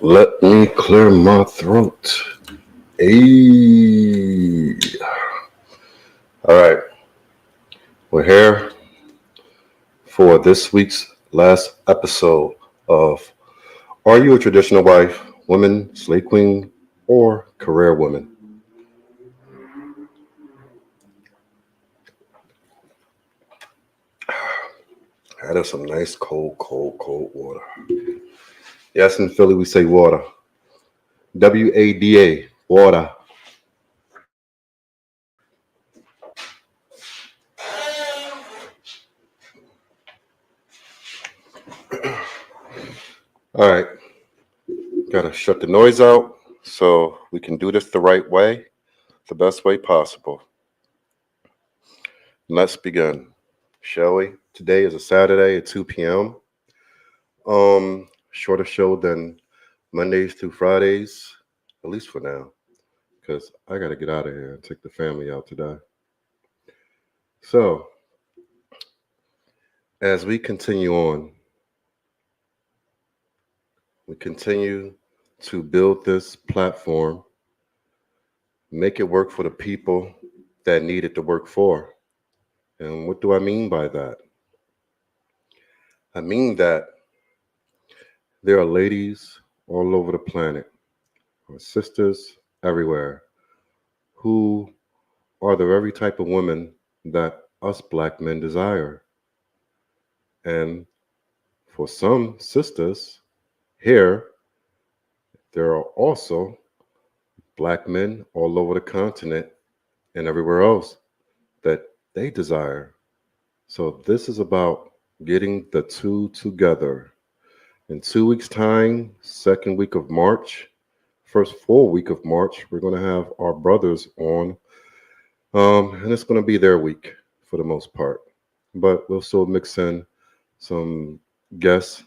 Let me clear my throat. Hey. All right, we're here for this week's last episode of Are You a Traditional Wife, Woman, Slave Queen, or Career Woman? That is some nice cold water. Yes, in Philly we say water. WADA, water. All right, gotta shut the noise out so we can do this the right way, the best way possible. Let's begin, shall we? Today is a Saturday at 2 p.m. Shorter show than Mondays through Fridays, at least for now, because I gotta get out of here and take the family out today. So, as we continue on, we continue to build this platform, make it work for the people that need it to work for. And what do I mean by that? I mean that there are ladies all over the planet, or sisters everywhere, who are the very type of women that us black men desire. And for some sisters here, there are also black men all over the continent and everywhere else that they desire. So this is about getting the two together. In 2 weeks' time, second week of March, first full week of March, we're going to have our brothers on. And it's going to be their week for the most part. But we'll still mix in some guests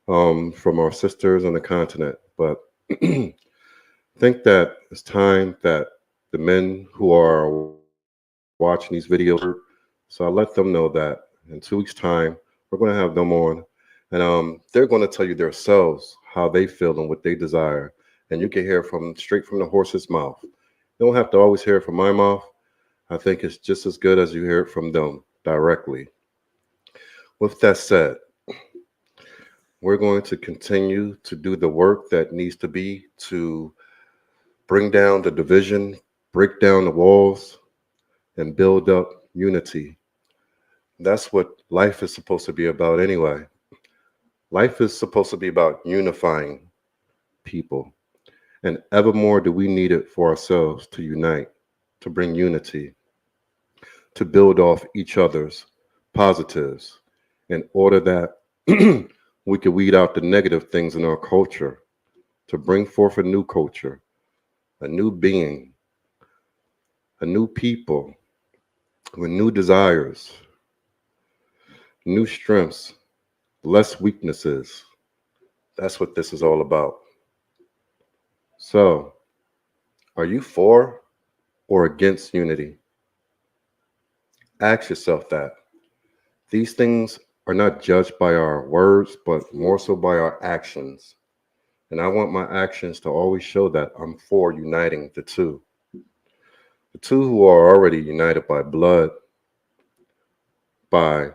from our sisters on the continent. But I think that it's time that the men who are watching these videos, so I let them know that in 2 weeks' time, we're going to have them on. And they're going to tell you themselves how they feel and what they desire. And you can hear from straight from the horse's mouth. You don't have to always hear it from my mouth. I think it's just as good as you hear it from them directly. With that said, we're going to continue to do the work that needs to be to bring down the division, break down the walls, and build up unity. That's what life is supposed to be about anyway. Life is supposed to be about unifying people. And evermore do we need it for ourselves to unite, to bring unity, to build off each other's positives in order that we can weed out the negative things in our culture, to bring forth a new culture, a new being, a new people with new desires, new strengths, less weaknesses. That's what this is all about. So, are you for or against unity? Ask yourself that. These things are not judged by our words, but more so by our actions. And I want my actions to always show that I'm for uniting the two. The two who are already united by blood, by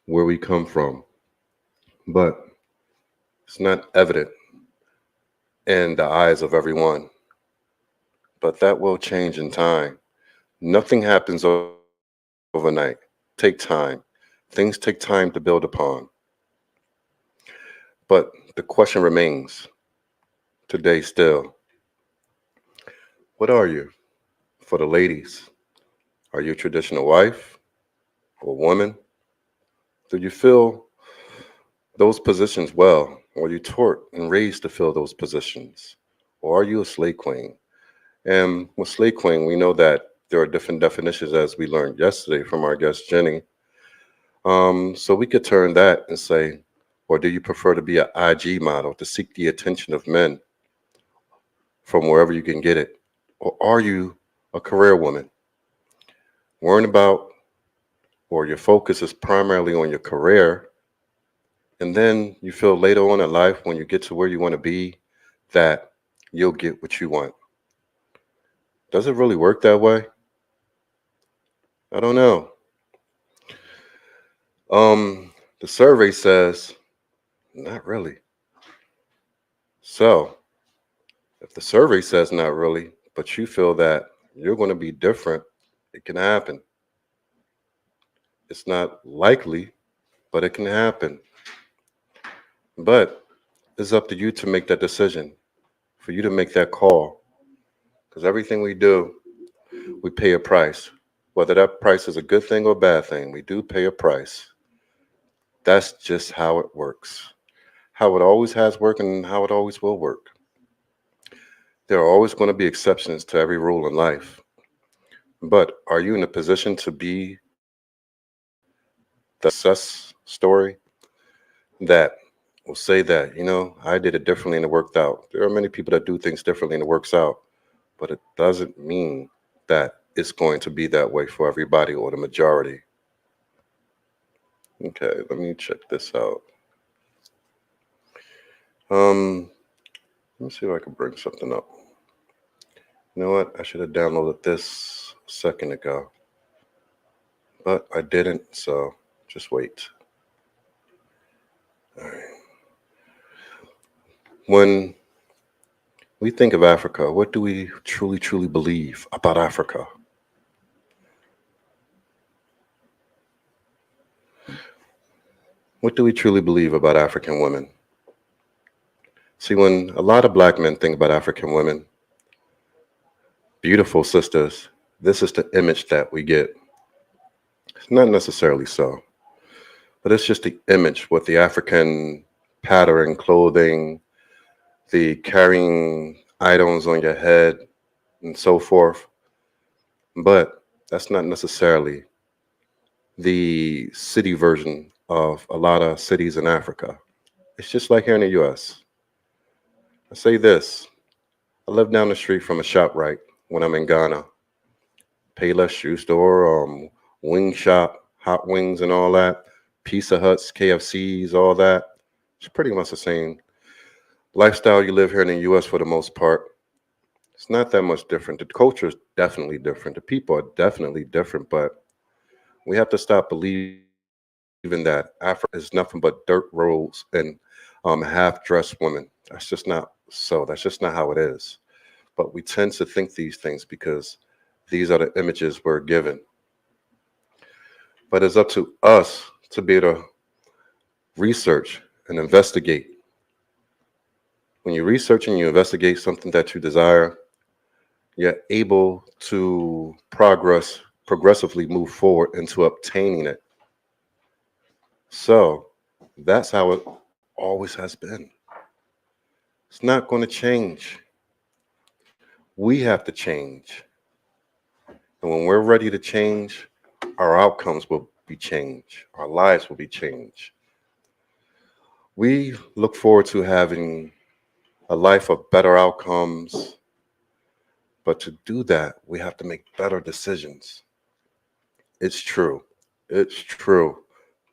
where we come from. But it's not evident in the eyes of everyone. But that will change in time. Nothing happens overnight. Take time. Things take time to build upon. But the question remains today still. What are you? For the ladies, are you a traditional wife or woman? Do you fill those positions well? Or are you taught and raised to fill those positions? Or are you a slave queen? And with slave queen, we know that there are different definitions as we learned yesterday from our guest Jenny. So we could turn that and say, or do you prefer to be an IG model to seek the attention of men from wherever you can get it? Or are you a career woman? Worrying about, or your focus is primarily on your career And then you feel later on in life when you get to where you want to be that you'll get what you want. Does it really work that way? I don't know. The survey says not really. So, if the survey says not really, but you feel that you're going to be different, it can happen. It's not likely, but it can happen. But it's up to you to make that decision, for you to make that call. Because everything we do, we pay a price. Whether that price is a good thing or a bad thing, we do pay a price. That's just how it works. How it always has worked and how it always will work. There are always going to be exceptions to every rule in life. But are you in a position to be the success story that will say that, I did it differently and it worked out? There are many people that do things differently and it works out, but it doesn't mean that it's going to be that way for everybody or the majority. Okay, let me check this out. Let me see if I can bring something up. You know what? I should have downloaded this a second ago, but I didn't, so just wait. All right. When we think of Africa, what do we truly, truly believe about Africa? What do we truly believe about African women? See, when a lot of black men think about African women, beautiful sisters, this is the image that we get. It's not necessarily so, but it's just the image with the African pattern clothing, the carrying items on your head, and so forth. But that's not necessarily the city version of a lot of cities in Africa. It's just like here in the US. I say this, I live down the street from a ShopRite when I'm in Ghana. Payless shoe store, wing shop, hot wings and all that, Pizza Huts, KFCs, all that. It's pretty much the same lifestyle you live here in the US for the most part. It's not that much different. The culture is definitely different. The people are definitely different, but we have to stop believing that Africa is nothing but dirt roads and half-dressed women. That's just not so. That's just not how it is. But we tend to think these things because these are the images we're given. But it's up to us to be able to research and investigate. When you research and you investigate something that you desire, you're able to progressively move forward into obtaining it. So that's how it always has been. It's not going to change. We have to change. And when we're ready to change, our outcomes will be changed. Our lives will be changed. We look forward to having a life of better outcomes. But to do that, we have to make better decisions. It's true. It's true.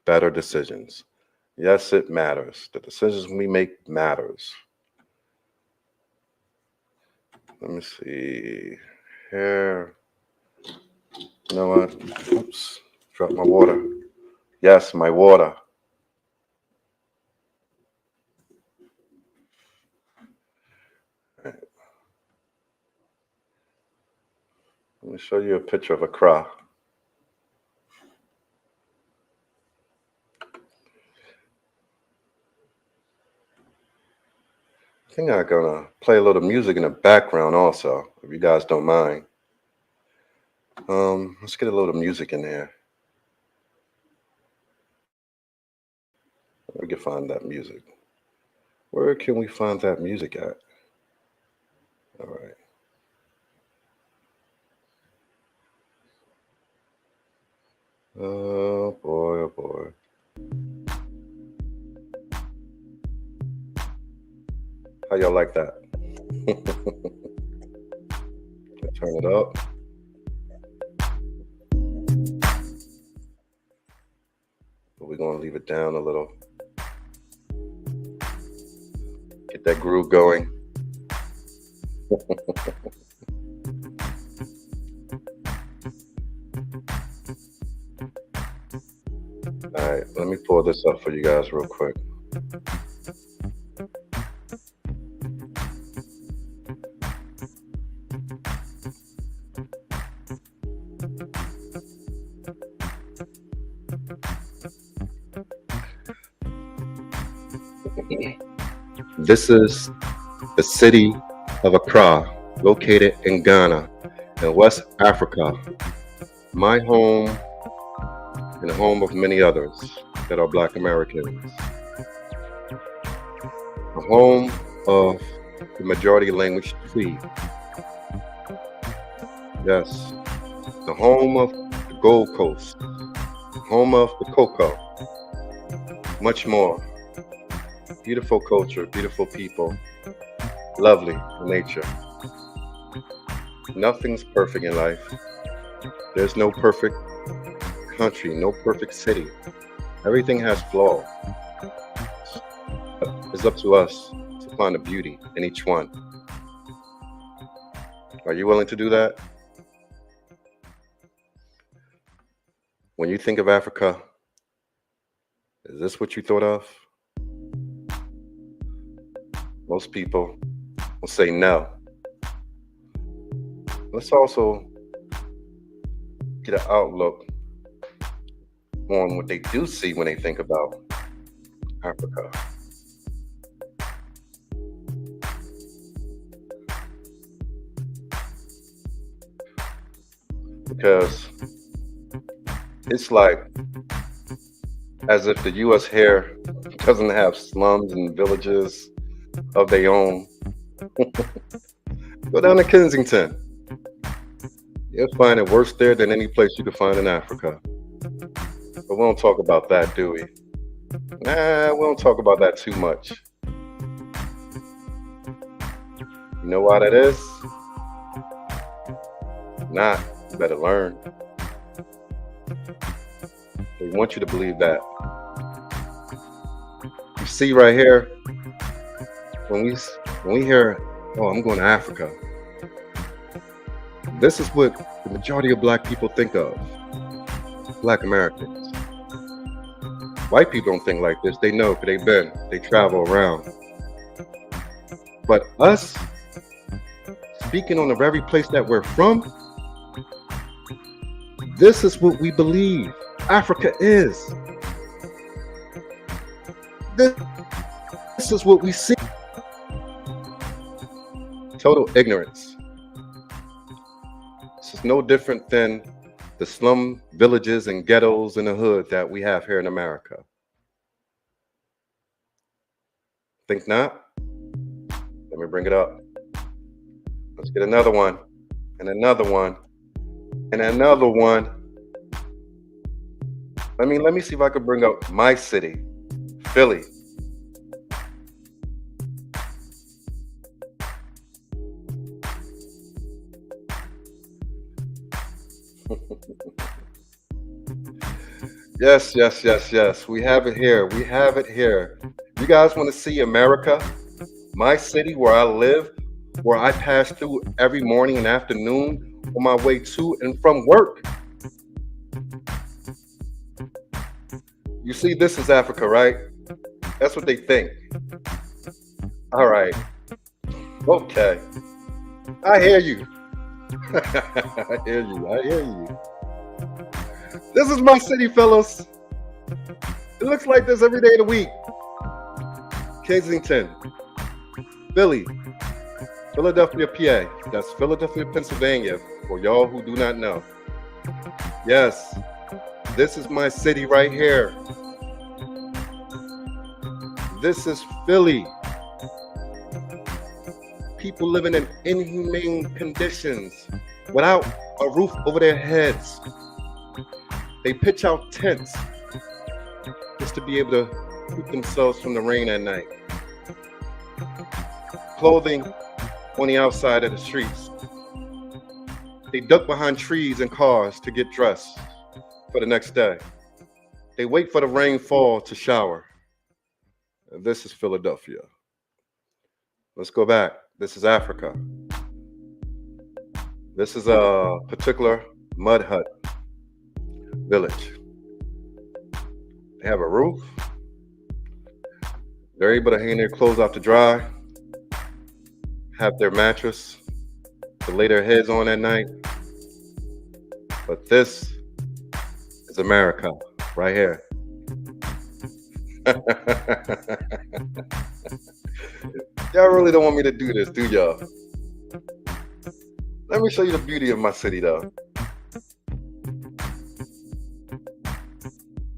Better decisions. Yes, it matters. The decisions we make matters. Let me see here. You know what? Oops. Dropped my water. Yes, my water. Right. Let me show you a picture of Accra. I think I'm gonna play a little music in the background also, if you guys don't mind. Let's get a little music in there. We can find that music. Where can we find that music at? All right. Oh boy, oh boy. How y'all like that? Turn it up. But we're gonna leave it down a little. Get that groove going. All right, let me pull this up for you guys real quick. This is the city of Accra, located in Ghana, in West Africa. My home and the home of many others that are Black Americans. The home of the majority language Twi. Yes, the home of the Gold Coast, the home of the cocoa, much more. Beautiful culture, beautiful people, lovely nature. Nothing's perfect in life. There's no perfect country, no perfect city. Everything has flaws. It's up to us to find the beauty in each one. Are you willing to do that? When you think of Africa, is this what you thought of? Most people will say no. Let's also get an outlook on what they do see when they think about Africa. Because it's like as if the U.S. here doesn't have slums and villages of their own. Go down to Kensington. You'll find it worse there than any place you could find in Africa. But we don't talk about that, do we? Nah, we don't talk about that too much. You know why that is? Nah, you better learn. They want you to believe that. You see right here, when we hear, oh, I'm going to Africa, this is what the majority of Black people think of. Black Americans. White people don't think like this. They know because they travel around. But us, speaking on the very place that we're from, this is what we believe Africa is. This is what we see. Total ignorance. This is no different than the slum villages and ghettos in the hood that we have here in America. Think not? Let me bring it up. Let's get another one, and another one, and another one. Let me see if I can bring up my city, Philly. Yes. We have it here. You guys want to see America? My city where I live, where I pass through every morning and afternoon on my way to and from work. You see, this is Africa, right? That's what they think. All right. Okay. I hear you. I hear you. This is my city, fellas. It looks like this every day of the week. Kensington, Philly, Philadelphia, PA. That's Philadelphia, Pennsylvania, for y'all who do not know. Yes, this is my city right here. This is Philly. People living in inhumane conditions without a roof over their heads. They pitch out tents just to be able to keep themselves from the rain at night. Clothing on the outside of the streets. They duck behind trees and cars to get dressed for the next day. They wait for the rainfall to shower. And this is Philadelphia. Let's go back. This is Africa. This is a particular mud hut village. They have a roof. They're able to hang their clothes out to dry, have their mattress to lay their heads on at night. But this is America right here. Y'all really don't want me to do this, do y'all? Let me show you the beauty of my city, though.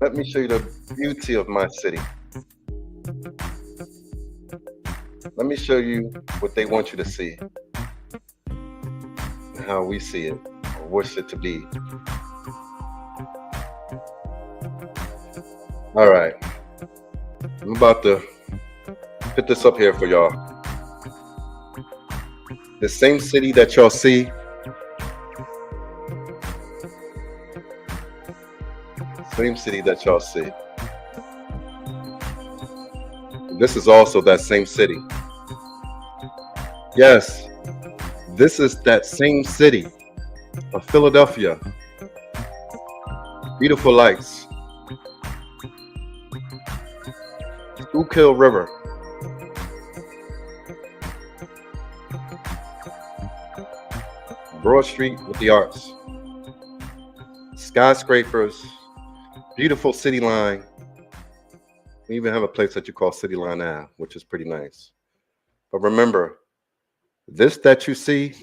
Let me show you the beauty of my city. Let me show you what they want you to see and how we see it or wish it to be. All right. I'm about to put this up here for y'all. The same city that y'all see, same city that y'all see. This is also that same city. Yes, this is that same city of Philadelphia. Beautiful lights. Schuylkill River. Broad Street with the arts. Skyscrapers. Beautiful city line. We even have a place that you call City Line Ave, which is pretty nice. But remember, this that you see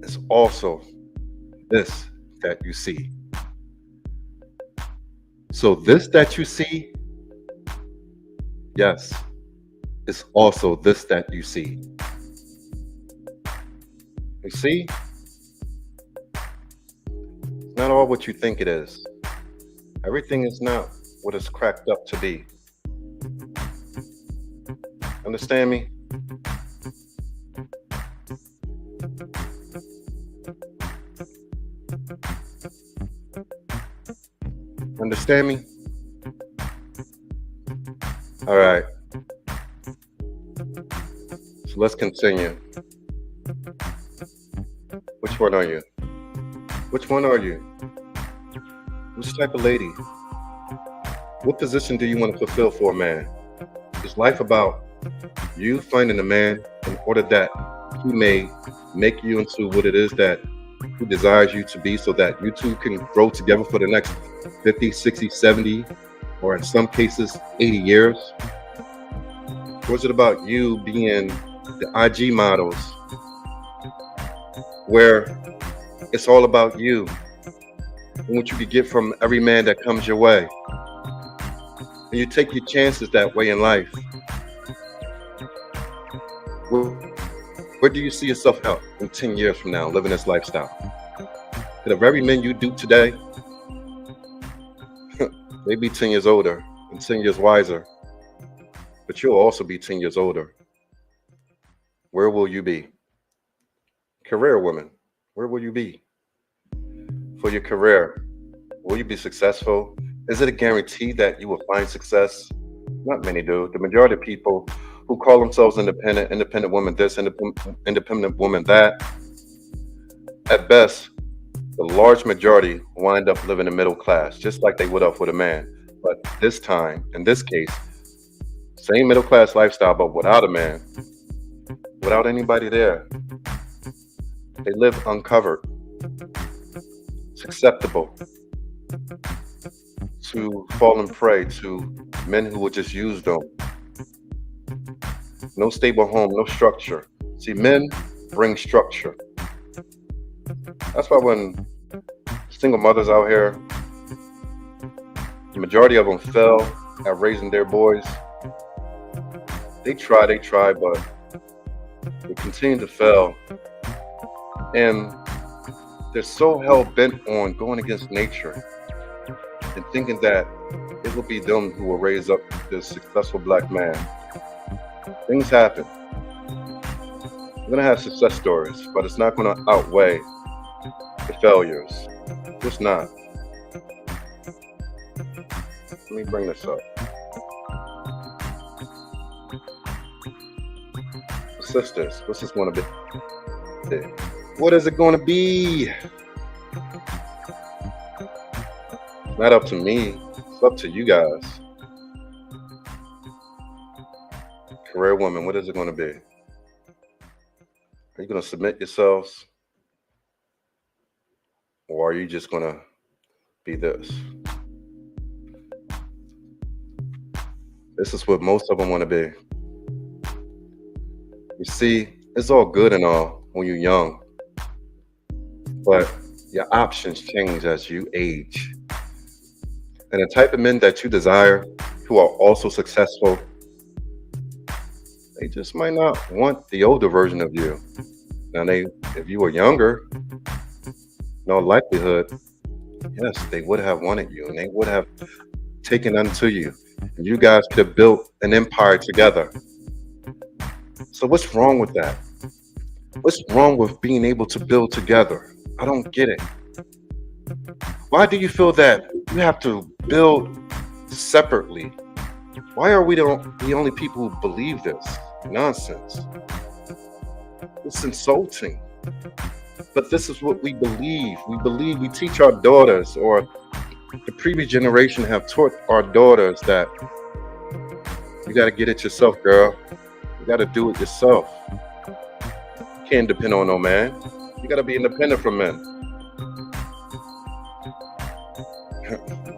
is also this that you see. So this that you see, yes, is also this that you see. You see? It's not all what you think it is. Everything is not what it's cracked up to be. Understand me? Understand me? All right. So let's continue. Which one are you? Which one are you? Which type of lady? What position do you want to fulfill for a man? Is life about you finding a man in order that he may make you into what it is that he desires you to be, so that you two can grow together for the next 50, 60, 70, or in some cases 80 years? Or is it about you being the IG models where it's all about you and what you can get from every man that comes your way? And you take your chances that way in life. Where do you see yourself out in 10 years from now, living this lifestyle? The very men you do today, they be 10 years older and 10 years wiser, but you'll also be 10 years older. Where will you be? Career woman, where will you be for your career? Will you be successful? Is it a guarantee that you will find success? Not many do. The majority of people who call themselves independent woman this, independent woman that, at best, the large majority wind up living in middle class, just like they would have with a man. But this time, in this case, same middle class lifestyle, but without a man, without anybody there. They live uncovered, susceptible to falling prey to men who will just use them. No stable home, no structure. See, men bring structure. That's why when single mothers out here, the majority of them fail at raising their boys. They try, but they continue to fail. And they're so hell-bent on going against nature and thinking that it will be them who will raise up this successful black man. Things happen. You're going to have success stories, but it's not going to outweigh the failures. It's not. Let me bring this up. sisters, what's this going to be? What is it going to be? Not up to me. It's up to you guys. Career woman, what is it going to be? Are you going to submit yourselves? Or are you just going to be this? This is what most of them want to be. You see, it's all good and all when you're young, but your options change as you age. And the type of men that you desire, who are also successful, they just might not want the older version of you. Now, if you were younger, no likelihood, yes, they would have wanted you and they would have taken unto you. And you guys could have built an empire together. So what's wrong with that? What's wrong with being able to build together? I don't get it. Why do you feel that you have to build separately? Why are we the only people who believe this nonsense? It's insulting. But this is what we believe. We teach our daughters, or the previous generation have taught our daughters, that you got to get it yourself, girl. You got to do it yourself. You can't depend on no man. You got to be independent from men.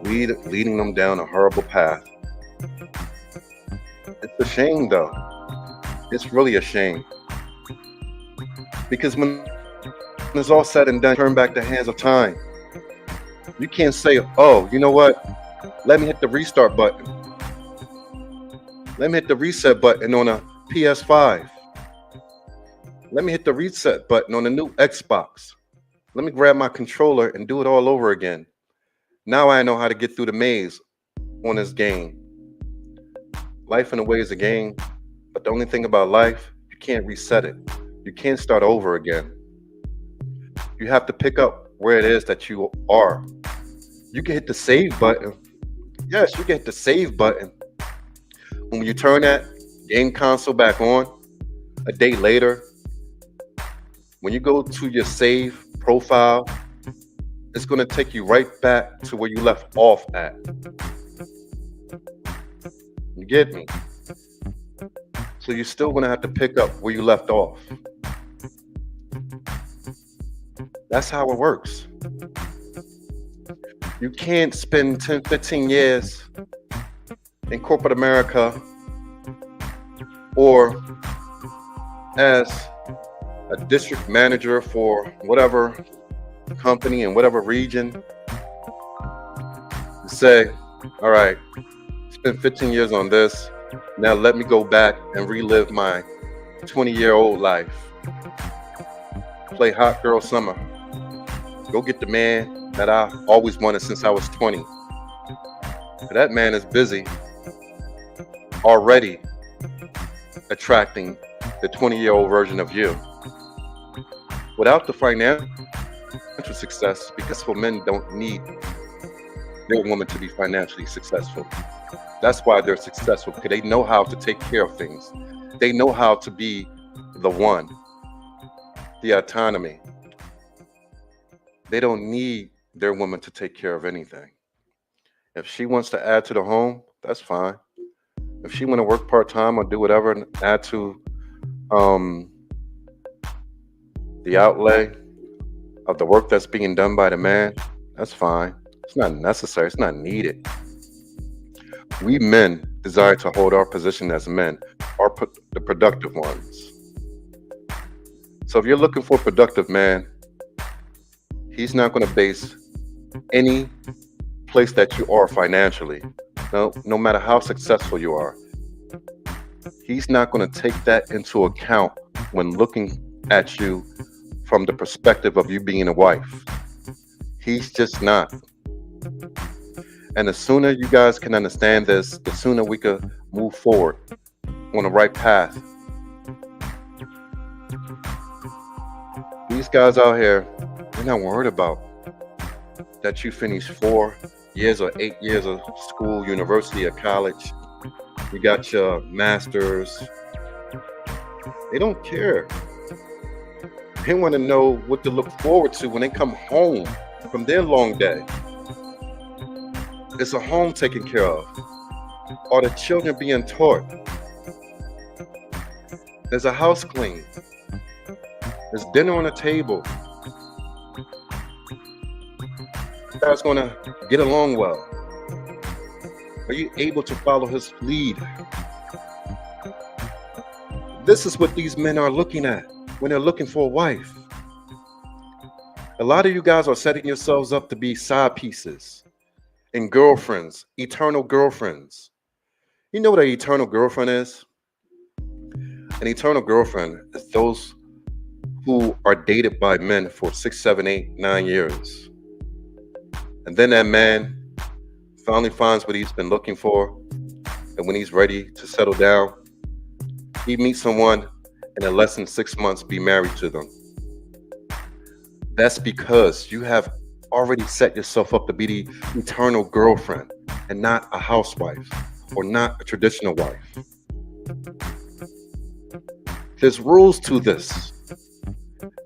Leading them down a horrible path. It's a shame, though. It's really a shame. Because when it's all said and done, turn back the hands of time. You can't say, oh, you know what? Let me hit the restart button. Let me hit the reset button on a PS5. Let me hit the reset button on a new Xbox. Let me grab my controller and do it all over again. Now I know how to get through the maze on this game. Life in a way is a game, but the only thing about life, you can't reset it. You can't start over again. You have to pick up where it is that you are. You can hit the save button. Yes, you can hit the save button. When you turn that game console back on, a day later, when you go to your save profile, it's going to take you right back to where you left off at. You get me? So you're still going to have to pick up where you left off. That's how it works. You can't spend 10, 15 years in corporate America or as a district manager for whatever company in whatever region and say, all right, spent 15 years on this. Now let me go back and relive my 20-year-old life. Play hot girl summer. Go get the man that I always wanted since I was 20. But that man is busy already attracting the 20-year-old version of you. Without the financial success, because for men don't need their woman to be financially successful. That's why they're successful, because they know how to take care of things. They know how to be the one, the autonomy. They don't need their woman to take care of anything. If she wants to add to the home, that's fine. If she want to work part-time or do whatever and add to the outlay of the work that's being done by the man, that's fine. It's not necessary. It's not needed. We men desire to hold our position as men, the productive ones. So if you're looking for a productive man, he's not going to base any place that you are financially, no matter how successful you are. He's not going to take that into account when looking at you from the perspective of you being a wife. He's just not. And the sooner you guys can understand this, the sooner we could move forward on the right path. These guys out here, they're not worried about that you finish 4 years or 8 years of school, university, or college. You got your master's, They don't care. They want to know what to look forward to when they come home from their long day. Is a home taken care of? Are the children being taught? Is a house clean? Is dinner on the table? You guys going to get along well? Are you able to follow his lead? This is what these men are looking at when they're looking for a wife. A lot of you guys are setting yourselves up to be side pieces and girlfriends, eternal girlfriends. You know what an eternal girlfriend is? An eternal girlfriend is those who are dated by men for 6, 7, 8, 9 years. And then that man finally finds what he's been looking for. And when he's ready to settle down, he meets someone and in less than 6 months be married to them. That's because you have already set yourself up to be the eternal girlfriend and not a housewife or not a traditional wife. There's rules to this.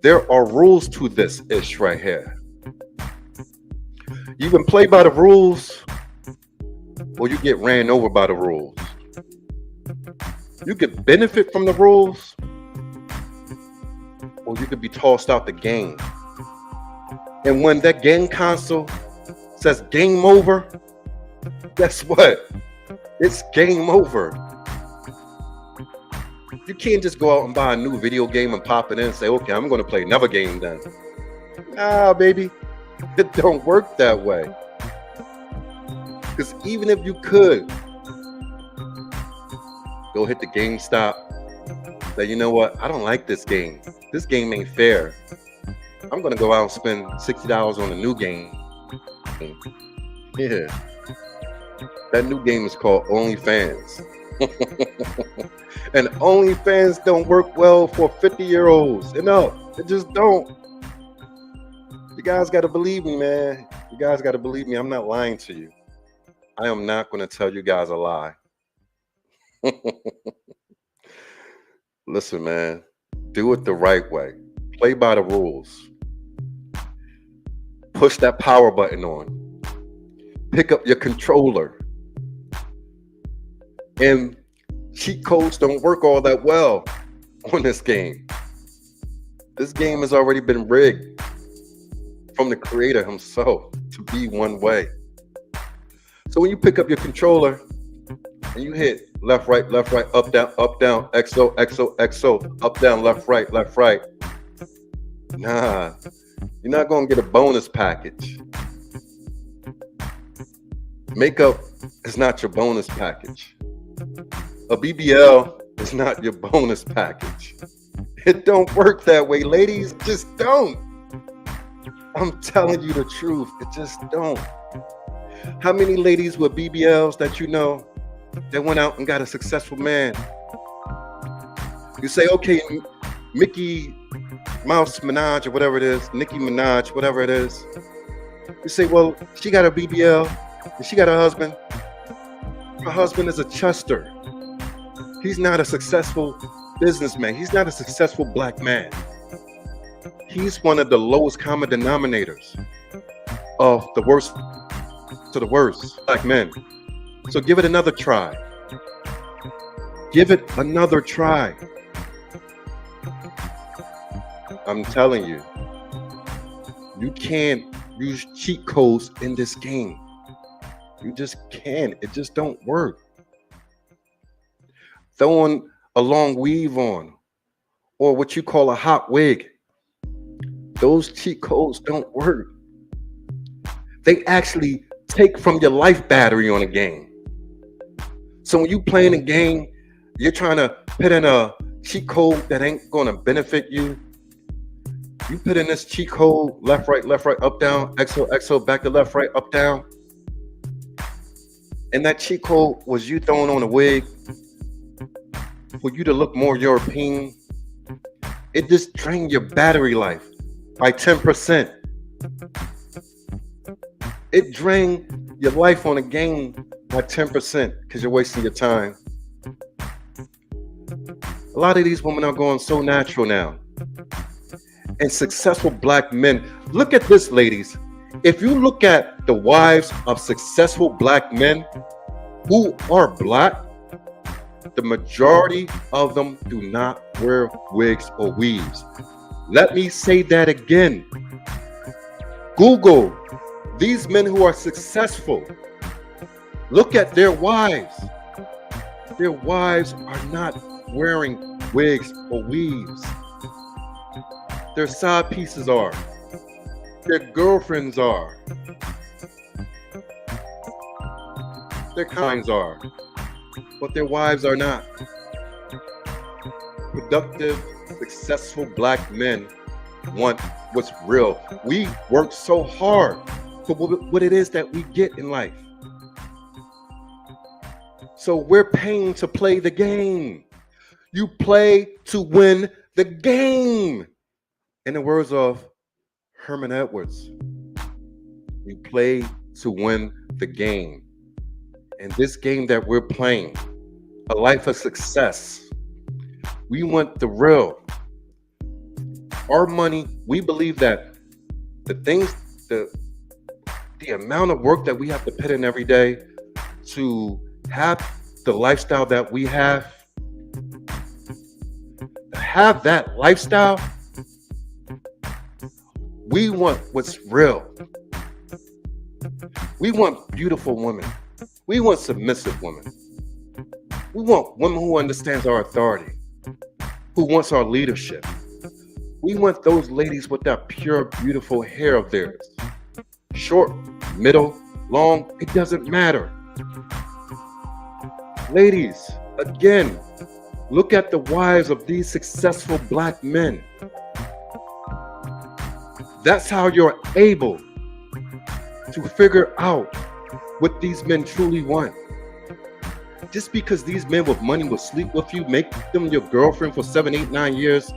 There are rules to this ish right here. You can play by the rules or you get ran over by the rules. You could benefit from the rules or you could be tossed out the game. And when that game console says game over, guess what? It's game over. You can't just go out and buy a new video game and pop it in and say, okay, I'm going to play another game then. Nah, baby. It don't work that way. Because even if you could, go hit the GameStop, say, you know what? I don't like this game. This game ain't fair. I'm going to go out and spend $60 on a new game. Yeah. That new game is called OnlyFans. And OnlyFans don't work well for 50-year-olds. No, it just don't. You guys got to believe me, man. You guys got to believe me. I'm not lying to you. I am not going to tell you guys a lie. Listen, man. Do it the right way. Play by the rules. Push that power button on. Pick up your controller. And cheat codes don't work all that well on this game. This game has already been rigged from the creator himself to be one way. So when you pick up your controller and you hit left, right, up, down, XO, XO, XO, up, down, left, right. Nah, you're not going to get a bonus package. Makeup is not your bonus package. A BBL is not your bonus package. It don't work that way, ladies. Just don't. I'm telling you the truth. It just don't. How many ladies with BBLs that you know that went out and got a successful man? You say, okay, Mickey Mouse Minaj or whatever it is, Nicki Minaj, whatever it is. You say, well, she got a BBL and she got a husband. Her husband is a chuster. He's not a successful businessman. He's not a successful black man. He's one of the lowest common denominators of the worst to the worst black men. So give it another try. Give it another try. I'm telling you, you can't use cheat codes in this game. You just can't. It just don't work. Throwing a long weave on or what you call a hot wig. Those cheat codes don't work. They actually take from your life battery on a game. So when you playing a game, you're trying to put in a cheat code that ain't going to benefit you. You put in this cheat code, left, right, up, down, XO, XO, back to left, right, up, down. And that cheat code was you throwing on a wig for you to look more European. It just drained your battery life by 10%. It drained your life on a game by 10% because you're wasting your time. A A lot of these women are going so natural now. And successful black men, look at this, ladies. If you look at the wives of successful black men who are black, the majority of them do not wear wigs or weaves. Let me say that again. Google these men who are successful. Look at their wives. Their wives are not wearing wigs or weaves. Their side pieces are. Their girlfriends are. Their kinds are. But their wives are not. Productive, successful black men want what's real. We work so hard for what it is that we get in life. So we're paying to play the game. You play to win the game. In the words of Herman Edwards, you play to win the game. And this game that we're playing, a life of success, we want the real. Our money, we believe that the amount of work that we have to put in every day to have the lifestyle that we have that lifestyle, we want what's real. We want beautiful women. We want submissive women. We want women who understands our authority, who wants our leadership. We want those ladies with that pure, beautiful hair of theirs. Short, middle, long, it doesn't matter. Ladies, again, look at the wives of these successful black men. That's how you're able to figure out what these men truly want. Just because these men with money will sleep with you, make them your girlfriend for 7, 8, 9 years,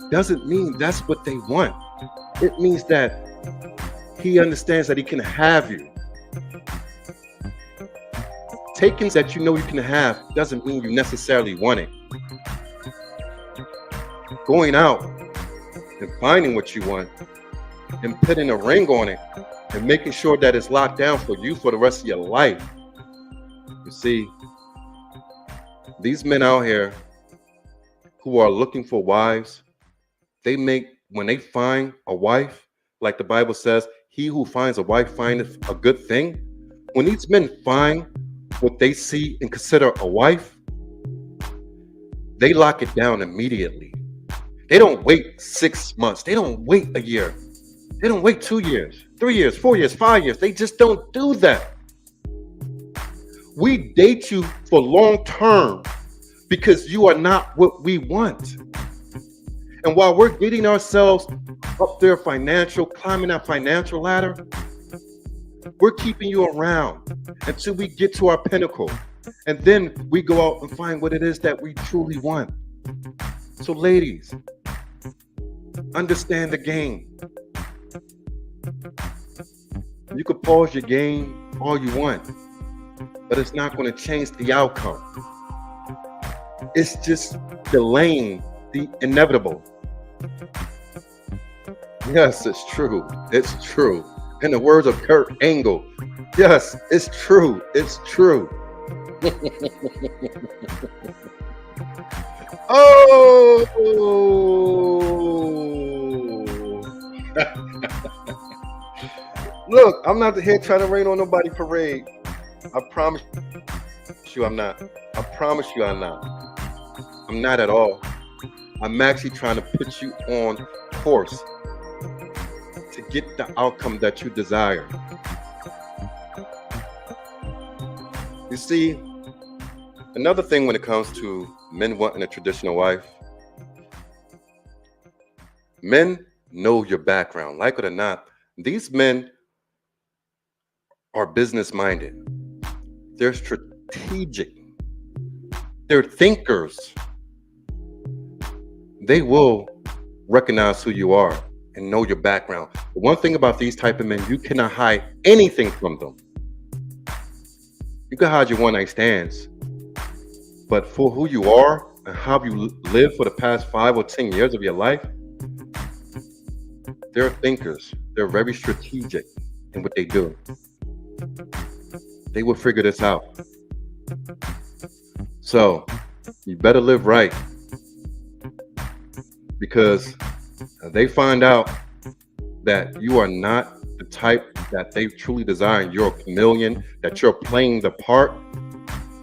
doesn't mean that's what they want. It means that he understands that he can have you. Taking that you know you can have doesn't mean you necessarily want it. Going out and finding what you want and putting a ring on it and making sure that it's locked down for you for the rest of your life. You see, these men out here who are looking for wives, when they find a wife, like the Bible says, he who finds a wife findeth a good thing. When these men find what they see and consider a wife, they lock it down immediately. They don't wait 6 months. They don't wait a year. They don't wait 2 years, 3 years, 4 years, 5 years. They just don't do that. We date you for long term because you are not what we want. And while we're getting ourselves up there climbing that financial ladder, we're keeping you around until we get to our pinnacle. And then we go out and find what it is that we truly want. So ladies, understand the game. You could pause your game all you want, but it's not going to change the outcome. It's just delaying the inevitable. Yes, it's true. It's true. In the words of Kurt Angle, yes, it's true. It's true. Oh! Look, I'm not here trying to rain on nobody's parade. I promise you I'm not. I promise you I'm not. I'm not at all. I'm actually trying to put you on course to get the outcome that you desire. You see, another thing when it comes to men wanting a traditional wife, men know your background. Like it or not, these men are business minded. They're strategic. They're thinkers. They will recognize who you are and know your background. The one thing about these type of men, you cannot hide anything from them. You can hide your one night stands, but for who you are and how you live for the past 5 or 10 years of your life, they're thinkers. They're very strategic in what they do. They will figure this out. So you better live right, because they find out that you are not the type that they truly desire, and you're a chameleon, that you're playing the part.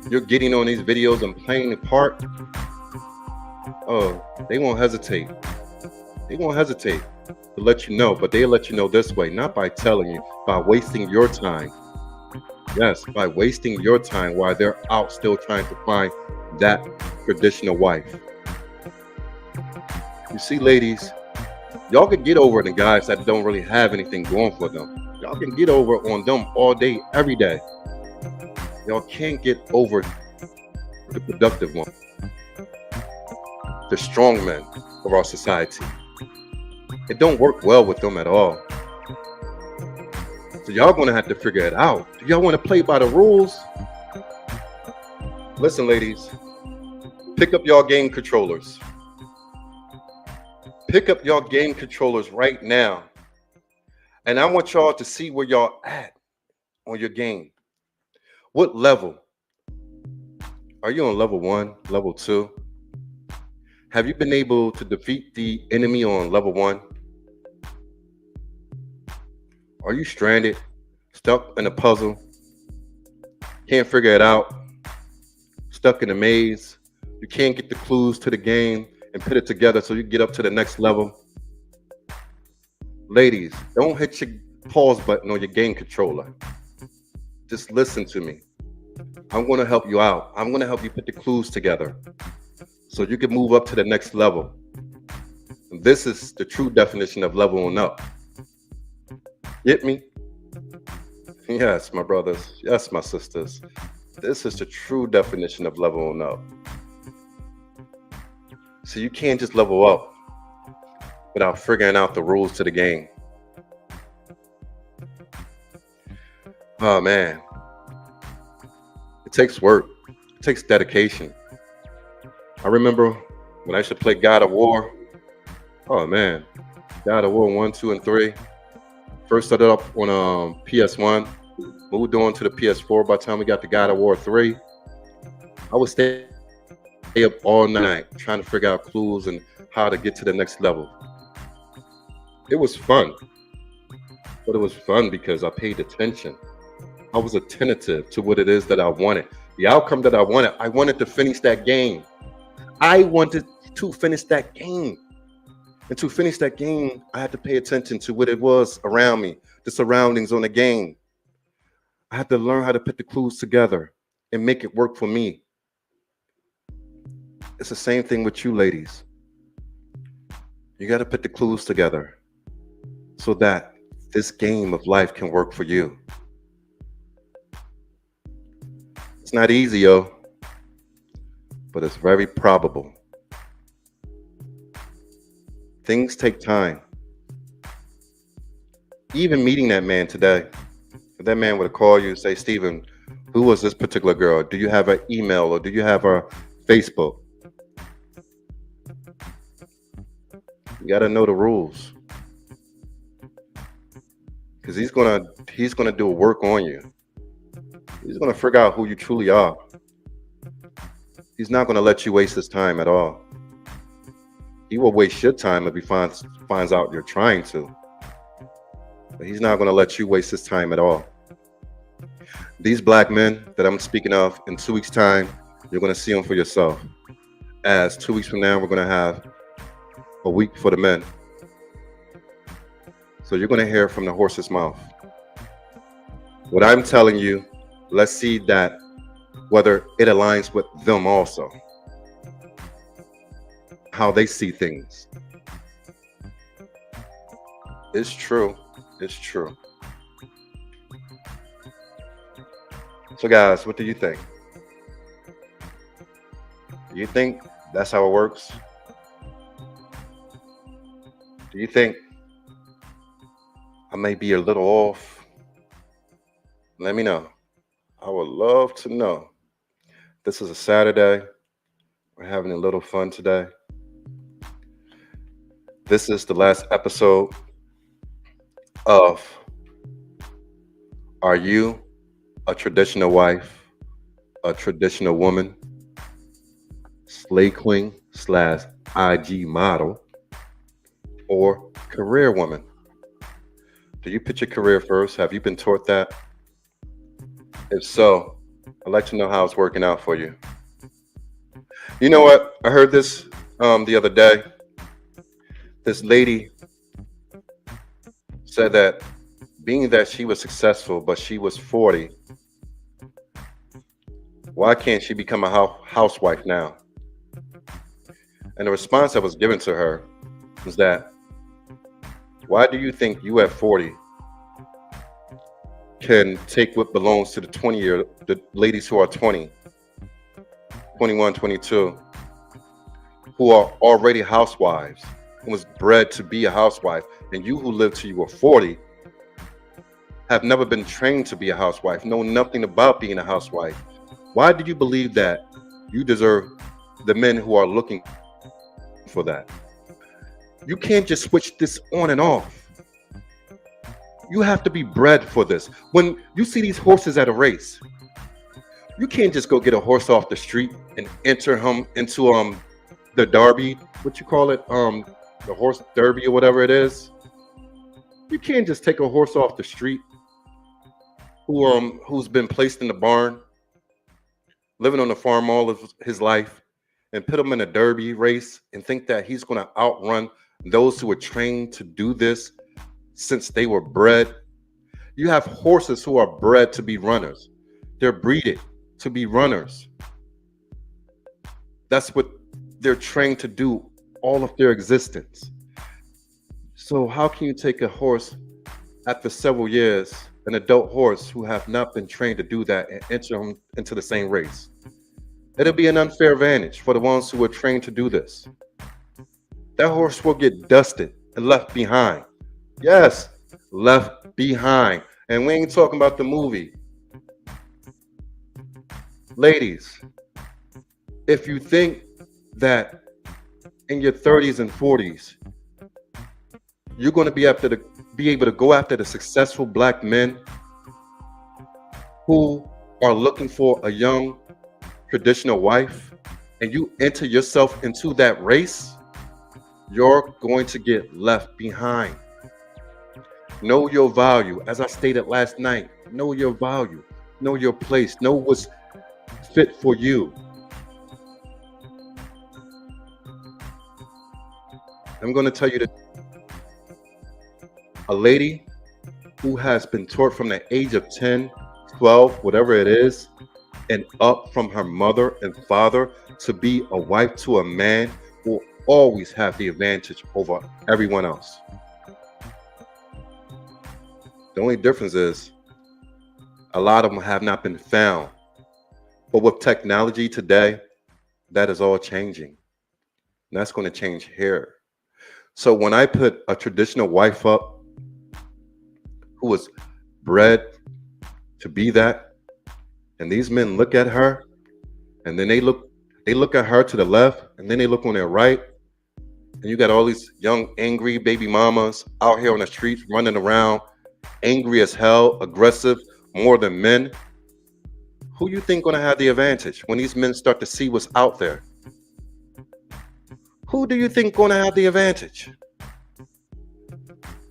You're getting on these videos and playing the part. Oh, they won't hesitate. They won't hesitate to let you know, but they'll let you know this way, not by telling you, by wasting your time. Yes, by wasting your time while they're out still trying to find that traditional wife. You see, ladies, y'all can get over the guys that don't really have anything going for them. Y'all can get over on them all day, every day. Y'all can't get over the productive one, the strong men of our society. It don't work well with them at all. So y'all gonna have to figure it out. Do y'all want to play by the rules? Listen, ladies, pick up y'all game controllers. Pick up y'all game controllers right now. And I want y'all to see where y'all at on your game. What level? Are you on level 1, level 2? Have you been able to defeat the enemy on level 1? Are you stranded, stuck in a puzzle, can't figure it out, stuck in a maze? You can't get the clues to the game and put it together so you get up to the next level? Ladies, don't hit your pause button on your game controller. Just listen to me. I'm going to help you out. I'm going to help you put the clues together so you can move up to the next level. And this is the true definition of leveling up. Get me? Yes, my brothers. Yes, my sisters. This is the true definition of leveling up. So you can't just level up without figuring out the rules to the game. Oh, man. It takes work. It takes dedication. I remember when I used to play God of War. Oh, man. God of War 1, 2, and 3. First started up on PS1. Moved on to the PS4. By the time we got to God of War 3, I would stay up all night trying to figure out clues and how to get to the next level. It was fun. But it was fun because I paid attention. I was attentive to what it is that I wanted. The outcome that I wanted to finish that game. I wanted to finish that game. And to finish that game, I had to pay attention to what it was around me, the surroundings on the game. I had to learn how to put the clues together and make it work for me. It's the same thing with you, ladies. You got to put the clues together so that this game of life can work for you. It's not easy, yo, but it's very probable. Things take time. Even meeting that man today, if that man would call you and say, Stephen, who was this particular girl? Do you have her email or do you have her Facebook? You got to know the rules, because he's gonna do a work on you. He's gonna figure out who you truly are. He's not gonna let you waste his time at all. He will waste your time if he finds out you're trying to. But he's not gonna let you waste his time at all. These black men that I'm speaking of, in 2 weeks' time, you're gonna see them for yourself. As 2 weeks from now, we're gonna have a week for the men. So you're gonna hear from the horse's mouth. What I'm telling you, let's see that whether it aligns with them also. How they see things. It's true. It's true. So guys, what do you think? Do you think that's how it works? Do you think I may be a little off? Let me know. I would love to know. This is a Saturday. We're having a little fun today. This is the last episode of Are You a Traditional Wife, a Traditional Woman, Slay Queen slash IG model, or career woman? Do you put your career first? Have you been taught that? If so, I'd like to know how it's working out for you. You know what? I heard this the other day. This lady said that being that she was successful, but she was 40, why can't she become a housewife now? And the response that was given to her was that, why do you think you at 40 can take what belongs to the ladies who are 20, 21, 22, who are already housewives, who was bred to be a housewife, and you who live till you were 40 have never been trained to be a housewife, know nothing about being a housewife. Why do you believe that you deserve the men who are looking for that? You can't just switch this on and off. You have to be bred for this. When you see these horses at a race, you can't just go get a horse off the street and enter him into the derby, what you call it, the horse derby or whatever it is. You can't just take a horse off the street who's been placed in the barn, living on the farm all of his life, and put him in a derby race and think that he's going to outrun those who are trained to do this since they were bred. You have horses who are bred to be runners. They're breeded to be runners. That's what they're trained to do all of their existence. So how can you take a horse after several years, an adult horse who have not been trained to do that, and enter them into the same race? It'll be an unfair advantage for the ones who are trained to do this. That horse will get dusted and left behind. Yes, left behind. And we ain't talking about the movie. Ladies, if you think that in your 30s and 40s, you're going to be able to go after the successful black men who are looking for a young traditional wife, and you enter yourself into that race, you're going to get left behind. Know your value. As I stated last night, know your value, know your place, know what's fit for you. I'm going to tell you that a lady who has been taught from the age of 10, 12, whatever it is, and up from her mother and father to be a wife to a man will always have the advantage over everyone else. The only difference is a lot of them have not been found. But with technology today, that is all changing. And that's going to change here. So when I put a traditional wife up who was bred to be that, and these men look at her, and then they look at her to the left, and then they look on their right, and you got all these young, angry baby mamas out here on the streets running around, angry as hell, aggressive, more than men. Who you think gonna have the advantage when these men start to see what's out there? Who do you think gonna have the advantage?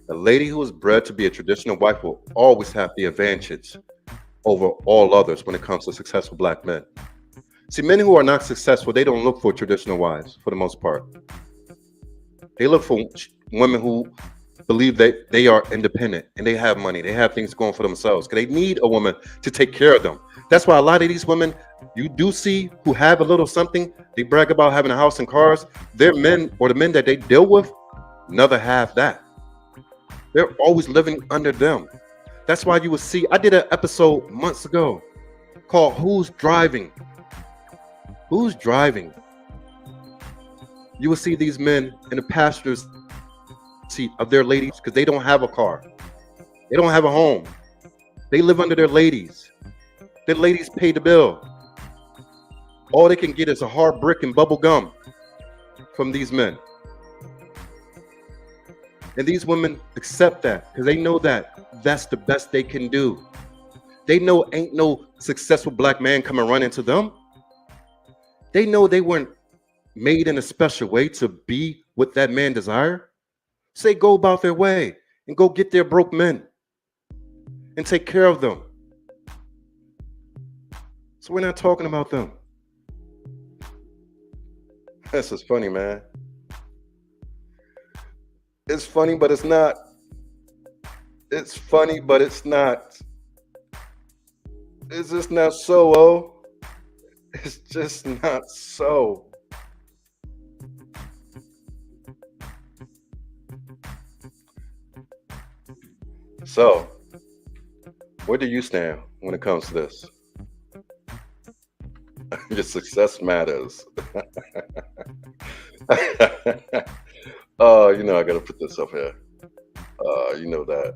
A lady who is bred to be a traditional wife will always have the advantage over all others when it comes to successful black men. See, men who are not successful, they don't look for traditional wives for the most part. They look for women who believe that they are independent and they have money, they have things going for themselves, because they need a woman to take care of them. That's why a lot of these women you do see who have a little something, they brag about having a house and cars. Their men, or the men that they deal with, never have that. They're always living under them. That's why you will see, I did an episode months ago called Who's Driving? Who's Driving? You will see these men in the passenger seat of their ladies because they don't have a car. They don't have a home. They live under their ladies. Their ladies pay the bill. All they can get is a hard brick and bubble gum from these men. And these women accept that because they know that that's the best they can do. They know ain't no successful black man coming run into them. They know they weren't made in a special way to be what that man desire. Say go about their way and go get their broke men and take care of them. So we're not talking about them. This is funny, man. It's funny, but it's not. It's funny, but it's not. It's just not so, oh. It's just not so. So, where do you stand when it comes to this? Your success matters. Oh, I gotta put this up here. You know that.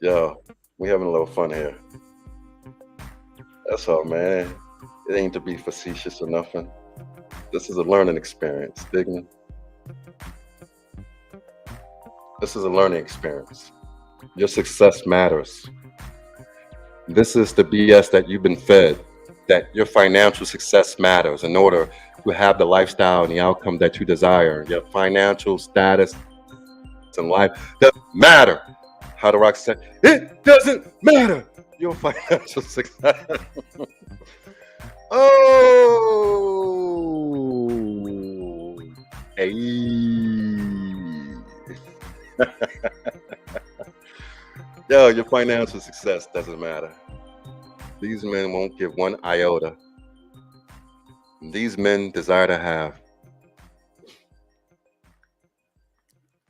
Yo, we having a little fun here. That's all, man. It ain't to be facetious or nothing. This is a learning experience, dig me? This is a learning experience. Your success matters. This is the BS that you've been fed, that your financial success matters in order to have the lifestyle and the outcome that you desire. Your financial status in life doesn't matter. How the Rock said, it doesn't matter. Your financial success. Oh, hey. Yo, your financial success doesn't matter. These men won't give one iota. These men desire to have,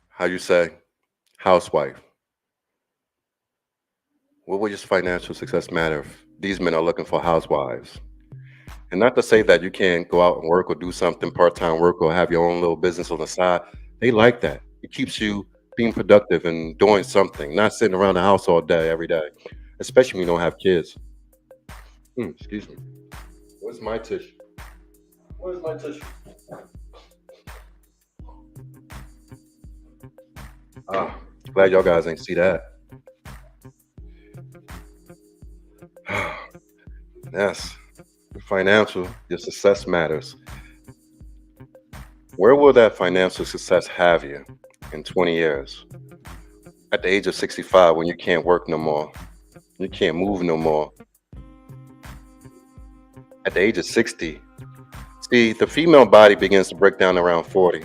how you say, housewife. What would your financial success matter if these men are looking for housewives? And not to say that you can't go out and work or do something part-time work or have your own little business on the side. They like that. It keeps you being productive and doing something, not sitting around the house all day, every day, especially when you don't have kids. Excuse me. Where's my tissue? Where's my tissue? Glad y'all guys ain't see that. Yes, financial, your success matters. Where will that financial success have you in 20 years? At the age of 65, when you can't work no more, you can't move no more. At the age of 60, see, the female body begins to break down around 40.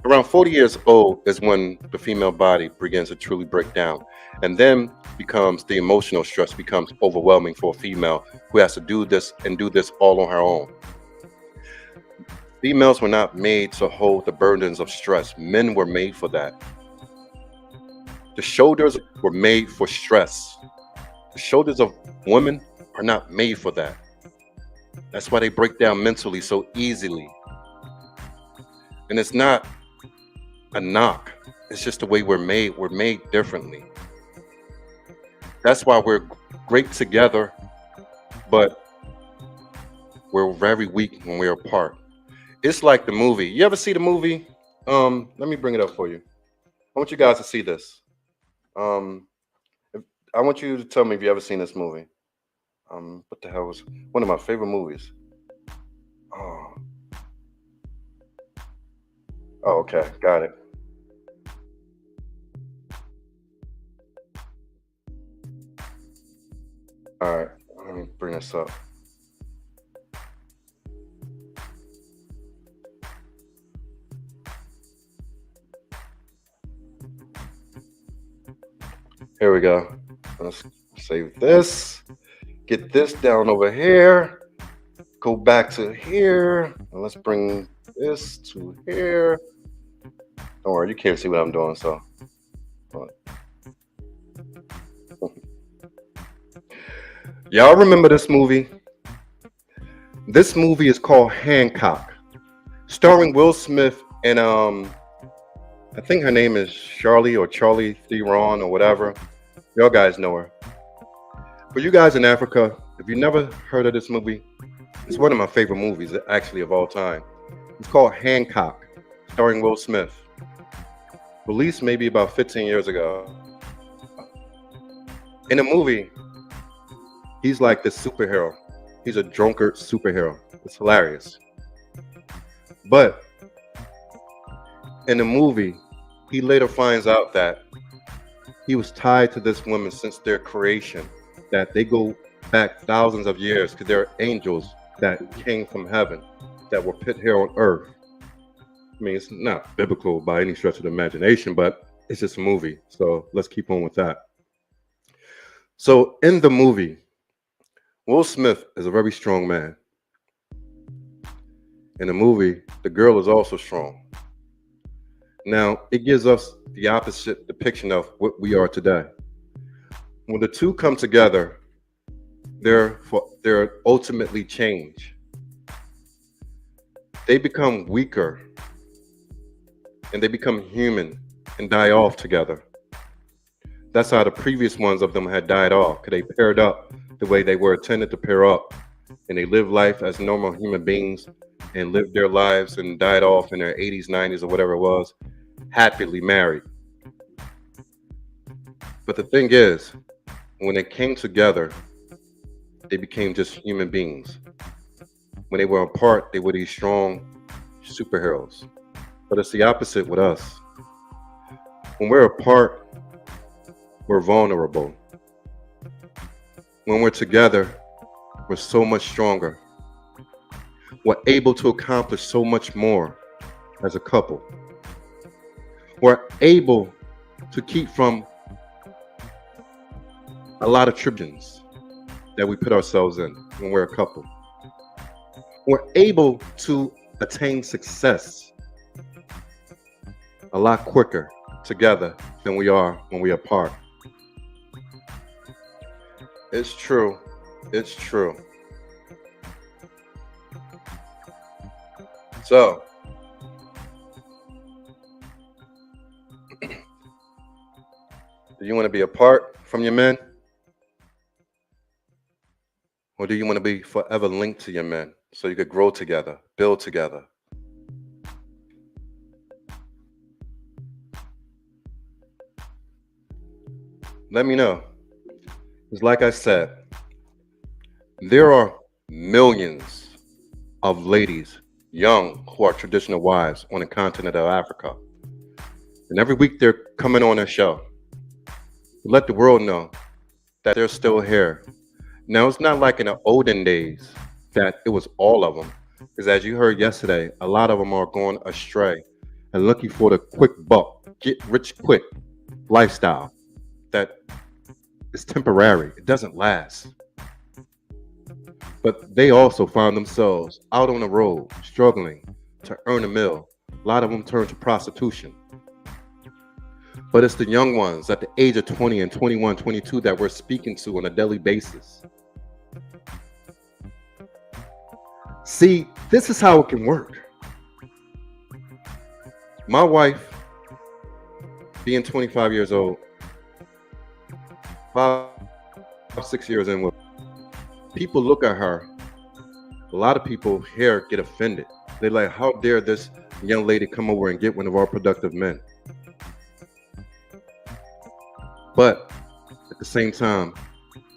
Around 40 years old is when the female body begins to truly break down. And then becomes the emotional stress becomes overwhelming for a female who has to do this all on her own. Females were not made to hold the burdens of stress. Men were made for that. The shoulders were made for stress. The shoulders of women are not made for that. That's why they break down mentally so easily. And it's not a knock. It's just the way we're made. We're made differently. That's why we're great together, but we're very weak when we're apart. It's like the movie. You ever see the movie? Let me bring it up for you. I want you guys to see this. I want you to tell me if you ever seen this movie. What the hell was one of my favorite movies? Oh, okay, got it. All right, let me bring this up. Here we go. Let's save this. Get this down over here. Go back to here. And let's bring this to here. Don't worry, you can't see what I'm doing, so. Y'all remember this movie? This movie is called Hancock, starring Will Smith and I think her name is Charlie Theron or whatever. Y'all guys know her. For you guys in Africa, if you never heard of this movie, It's one of my favorite movies, actually, of all time. It's called Hancock, starring Will Smith. Released maybe about 15 years ago. In the movie, he's like this superhero. He's a drunkard superhero. It's hilarious. But in the movie, he later finds out that he was tied to this woman since their creation, that they go back thousands of years because they're angels that came from heaven that were put here on earth. I mean, it's not biblical by any stretch of the imagination, but it's just a movie. So let's keep on with that. So in the movie, Will Smith is a very strong man. In the movie, the girl is also strong. Now, it gives us the opposite depiction of what we are today. When the two come together, they're ultimately change. They become weaker and they become human and die off together. That's how the previous ones of them had died off, because they paired up the way they were intended to pair up, and they lived life as normal human beings and lived their lives and died off in their 80s, 90s, or whatever it was, happily married. But the thing is, when they came together, they became just human beings. When they were apart, they were these strong superheroes. But it's the opposite with us. When we're apart, we're vulnerable. When we're together, we're so much stronger. We're able to accomplish so much more as a couple. We're able to keep from a lot of tribulations that we put ourselves in when we're a couple. We're able to attain success a lot quicker together than we are when we're apart. It's true. It's true. So, do you want to be apart from your men? Or do you want to be forever linked to your men so you could grow together, build together? Let me know. Because like I said, there are millions of ladies, young, who are traditional wives on the continent of Africa. And every week they're coming on a show to let the world know that they're still here. Now, it's not like in the olden days that it was all of them. Because as you heard yesterday, a lot of them are going astray and looking for the quick buck, get rich quick lifestyle that is temporary. It doesn't last. But they also found themselves out on the road, struggling to earn a meal. A lot of them turned to prostitution. But it's the young ones at the age of 20 and 21, 22 that we're speaking to on a daily basis. See, this is how it can work. My wife, being 25 years old, 6 years in, people look at her. A lot of people here get offended. They're like, how dare this young lady come over and get one of our productive men? But at the same time,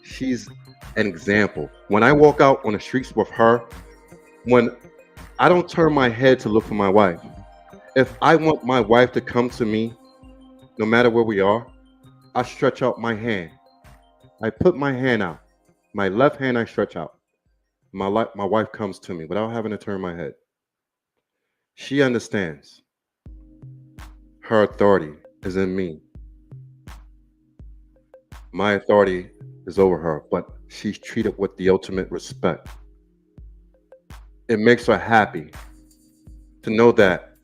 she's an example. When I walk out on the streets with her, when I don't turn my head to look for my wife, if I want my wife to come to me, no matter where we are, I stretch out my hand. I put my hand out. My left hand I stretch out. My wife comes to me without having to turn my head. She understands. Her authority is in me. My authority is over her, but she's treated with the ultimate respect. It makes her happy to know that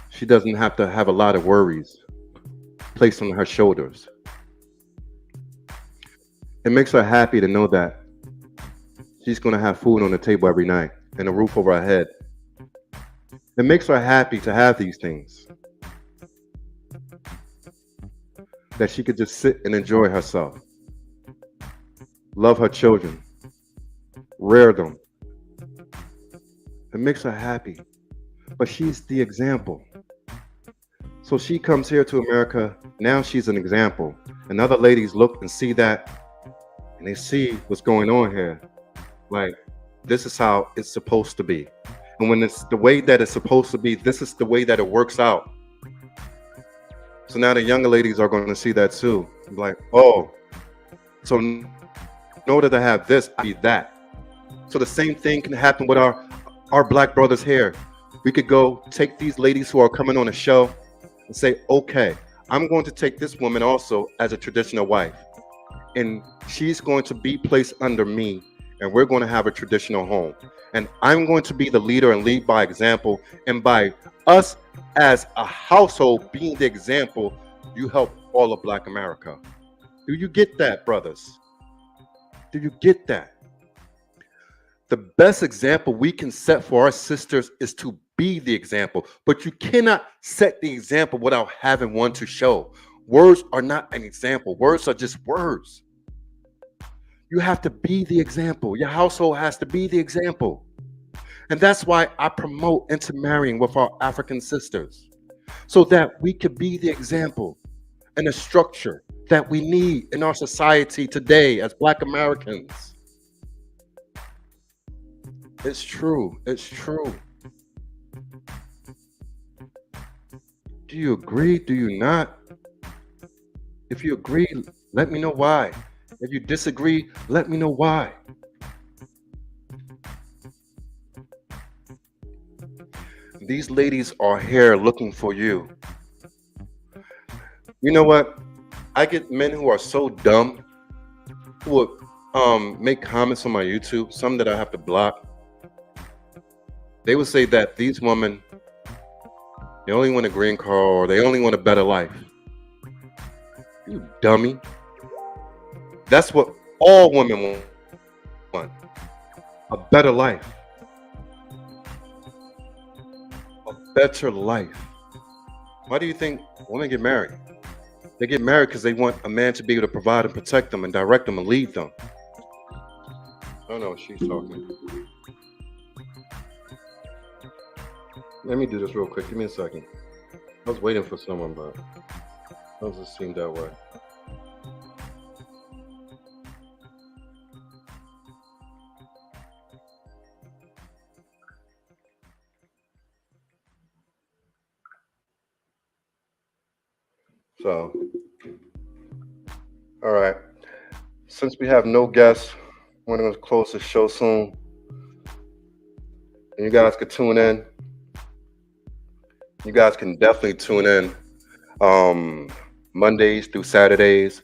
she doesn't have to have a lot of worries placed on her shoulders. It makes her happy to know that she's going to have food on the table every night and a roof over her head. It makes her happy to have these things. That she could just sit and enjoy herself. Love her children. Rear them. It makes her happy. But she's the example. So she comes here to America. Now she's an example. And other ladies look and see that, and they see what's going on here. Like, this is how it's supposed to be. And when it's the way that it's supposed to be, this is the way that it works out. So now the younger ladies are going to see that too. Like, oh, so in order to have this, I need that. So the same thing can happen with our black brothers here. We could go take these ladies who are coming on a show and say, okay, I'm going to take this woman also as a traditional wife, and she's going to be placed under me, and we're going to have a traditional home. And I'm going to be the leader and lead by example. And by us as a household being the example, you help all of Black America. Do you get that, brothers? Do you get that? The best example we can set for our sisters is to be the example, but you cannot set the example without having one to show. Words are not an example. Words are just words. You have to be the example. Your household has to be the example. And that's why I promote intermarrying with our African sisters, so that we could be the example and the structure that we need in our society today as Black Americans. It's true. It's true. Do you agree? Do you not? If you agree, let me know why. If you disagree, let me know why. These ladies are here looking for you. You know what? I get men who are so dumb who would make comments on my YouTube, some that I have to block. They would say that these women, they only want a green card or they only want a better life. You dummy. That's what all women want. A better life. A better life. Why do you think women get married? They get married because they want a man to be able to provide and protect them and direct them and lead them. I don't know what she's talking. Let me do this real quick. Give me a second. I was waiting for someone, but it doesn't seem that way. So, all right. Since we have no guests, we're going to close the show soon. And you guys can tune in. You guys can definitely tune in Mondays through Saturdays,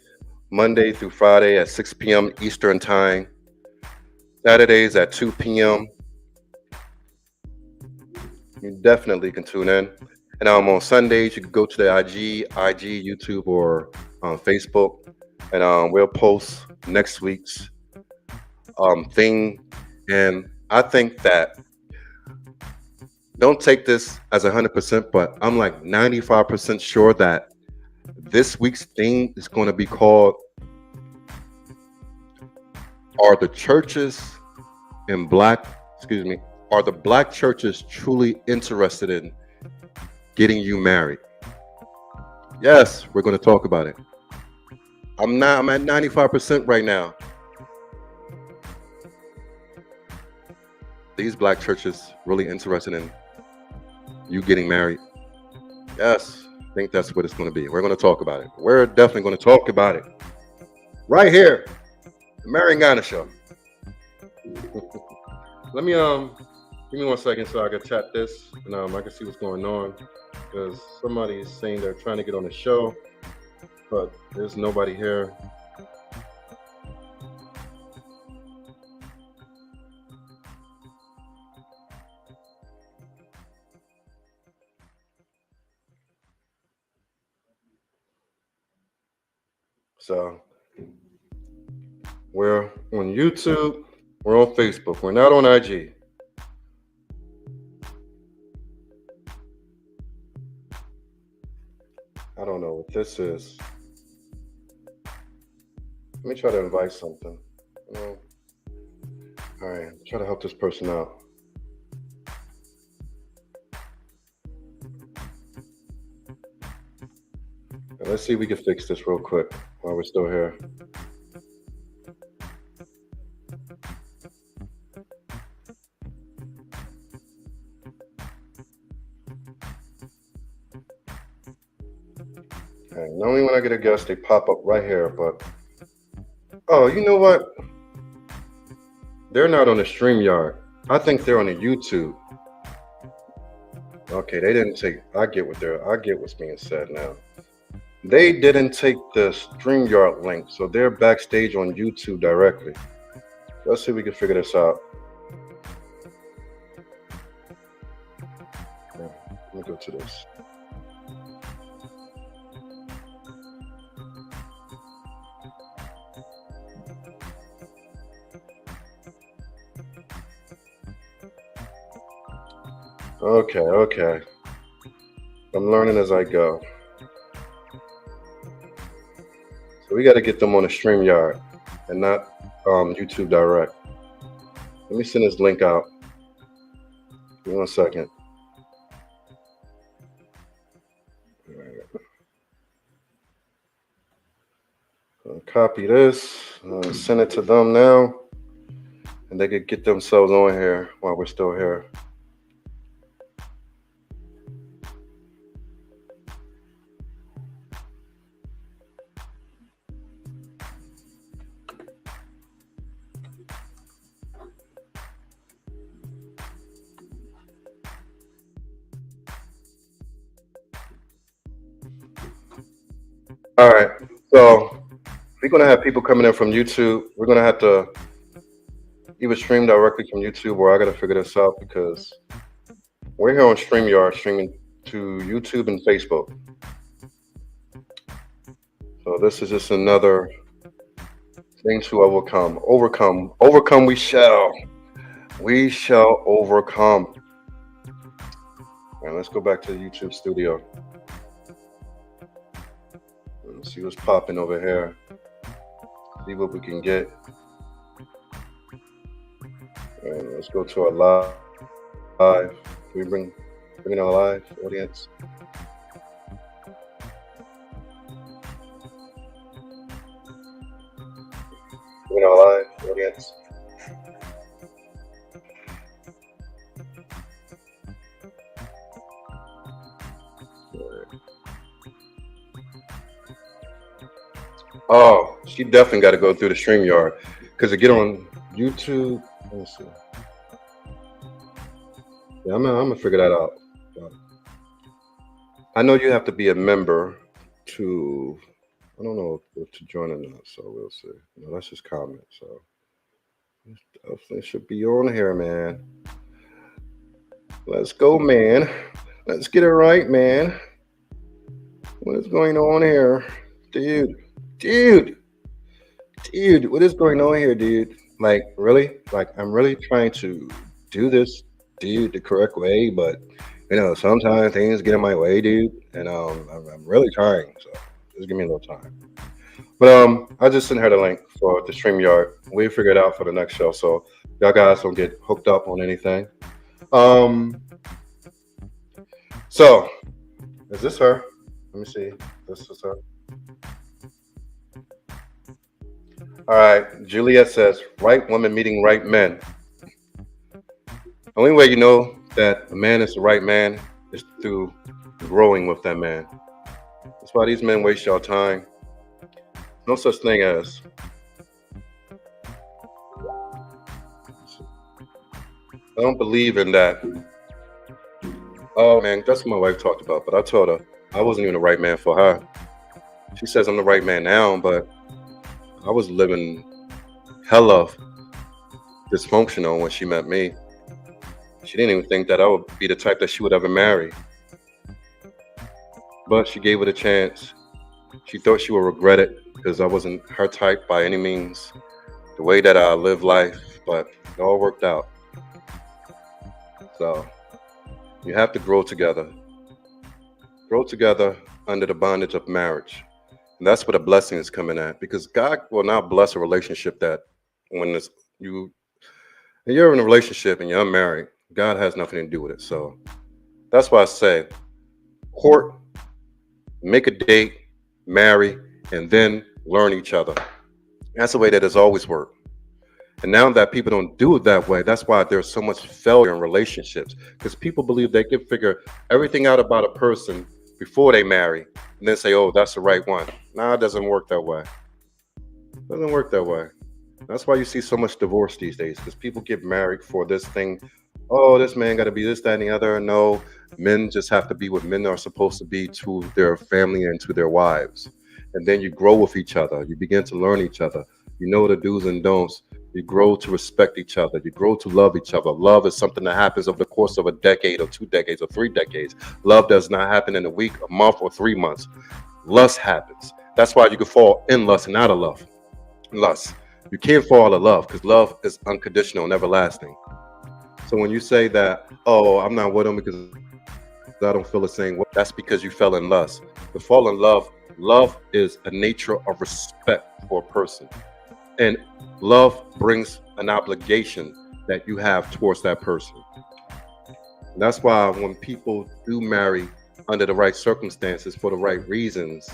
Monday through Friday at 6 p.m. Eastern Time, Saturdays at 2 p.m. You definitely can tune in. And on Sundays, you can go to the IG, YouTube, or Facebook, and we'll post next week's thing. And I think that, don't take this as 100%, but I'm like 95% sure that this week's thing is going to be called, are the Black churches truly interested in getting you married? Yes, we're going to talk about it. I'm at 95% right now. These Black churches really interested in you getting married? Yes, I think that's what it's going to be. We're going to talk about it. We're definitely going to talk about it right here, the Mariangana Show. Let me give me 1 second so I can chat this and I can see what's going on, because somebody is saying they're trying to get on the show, but there's nobody here. So we're on YouTube, we're on Facebook, we're not on IG. I don't know what this is. Let me try to invite something. All right, try to help this person out. Let's see if we can fix this real quick while we're still here. Okay, normally when I get a guest, they pop up right here, but oh, you know what? They're not on the StreamYard. I think they're on the YouTube. Okay, they didn't take. I get what's being said now. They didn't take the StreamYard link, so they're backstage on YouTube directly. Let's see if we can figure this out. Yeah, let me go to this. Okay. I'm learning as I go. So we got to get them on the StreamYard and not YouTube Direct. Let me send this link out. Give me 1 second. Copy this, send it to them now, and they could get themselves on here while we're still here. All right, so we're gonna have people coming in from YouTube. We're gonna have to either stream directly from YouTube, or I gotta figure this out because we're here on StreamYard, streaming to YouTube and Facebook. So this is just another thing to overcome. Overcome. We shall overcome. And let's go back to the YouTube studio. Let's see what's popping over here. See what we can get. And let's go to our live. Can we bring in our live audience? Bring in our live audience. Oh, she definitely got to go through the StreamYard because to get on YouTube, let me see. Yeah, I'm gonna figure that out. I know you have to be a member to. I don't know if to join or not, so we'll see. No, that's just comment. So definitely should be on here, man. Let's go, man. Let's get it right, man. What is going on here, dude? What is going on here, dude? Like, really? Like, I'm really trying to do this, dude, the correct way, but sometimes things get in my way, dude, and I'm really trying. So just give me a little time. But I just sent her the link for the StreamYard. We figure it out for the next show, so y'all guys don't get hooked up on anything. So is this her? Let me see. This is her. All right, Juliet says, right woman meeting right men. The only way you know that a man is the right man is through growing with that man. That's why these men waste your time. No such thing as. I don't believe in that. Oh man, that's what my wife talked about, but I told her I wasn't even the right man for her. She says I'm the right man now, but I was living hella dysfunctional when she met me. She didn't even think that I would be the type that she would ever marry. But she gave it a chance. She thought she would regret it because I wasn't her type by any means, the way that I live life, but it all worked out. So you have to grow together. Grow together under the bondage of marriage. And that's where the blessing is coming at, because God will not bless a relationship that when you're in a relationship and you're unmarried, God has nothing to do with it. So that's why I say court, make a date, marry, and then learn each other. That's the way that it's always worked. And now that people don't do it that way, that's why there's so much failure in relationships, because people believe they can figure everything out about a person before they marry and then say, oh, that's the right one. Nah, it doesn't work that way. It doesn't work that way. That's why you see so much divorce these days, because people get married for this thing. Oh, this man got to be this, that, and the other. No, men just have to be what men are supposed to be to their family and to their wives. And then you grow with each other. You begin to learn each other. You know the do's and don'ts. You grow to respect each other. You grow to love each other. Love is something that happens over the course of a decade or 2 decades or 3 decades. Love does not happen in a week, a month, or 3 months. Lust happens. That's why you can fall in lust and out of love. Lust. You can't fall out of love, because love is unconditional and everlasting. So when you say that, oh, I'm not with him because I don't feel the same way, that's because you fell in lust. To fall in love, love is a nature of respect for a person. And love brings an obligation that you have towards that person. And that's why when people do marry under the right circumstances for the right reasons,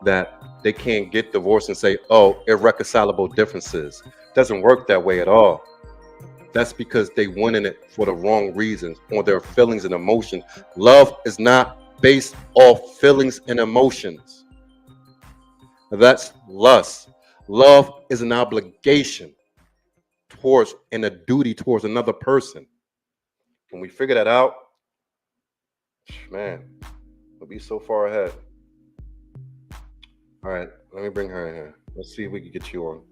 that they can't get divorced and say, oh, irreconcilable differences. It doesn't work that way at all. That's because they went in it for the wrong reasons, or their feelings and emotions. Love is not based off feelings and emotions. That's lust. Love is an obligation towards and a duty towards another person. When we figure that out, man, we'll be so far ahead. All right, let me bring her in here. Let's see if we can get you on.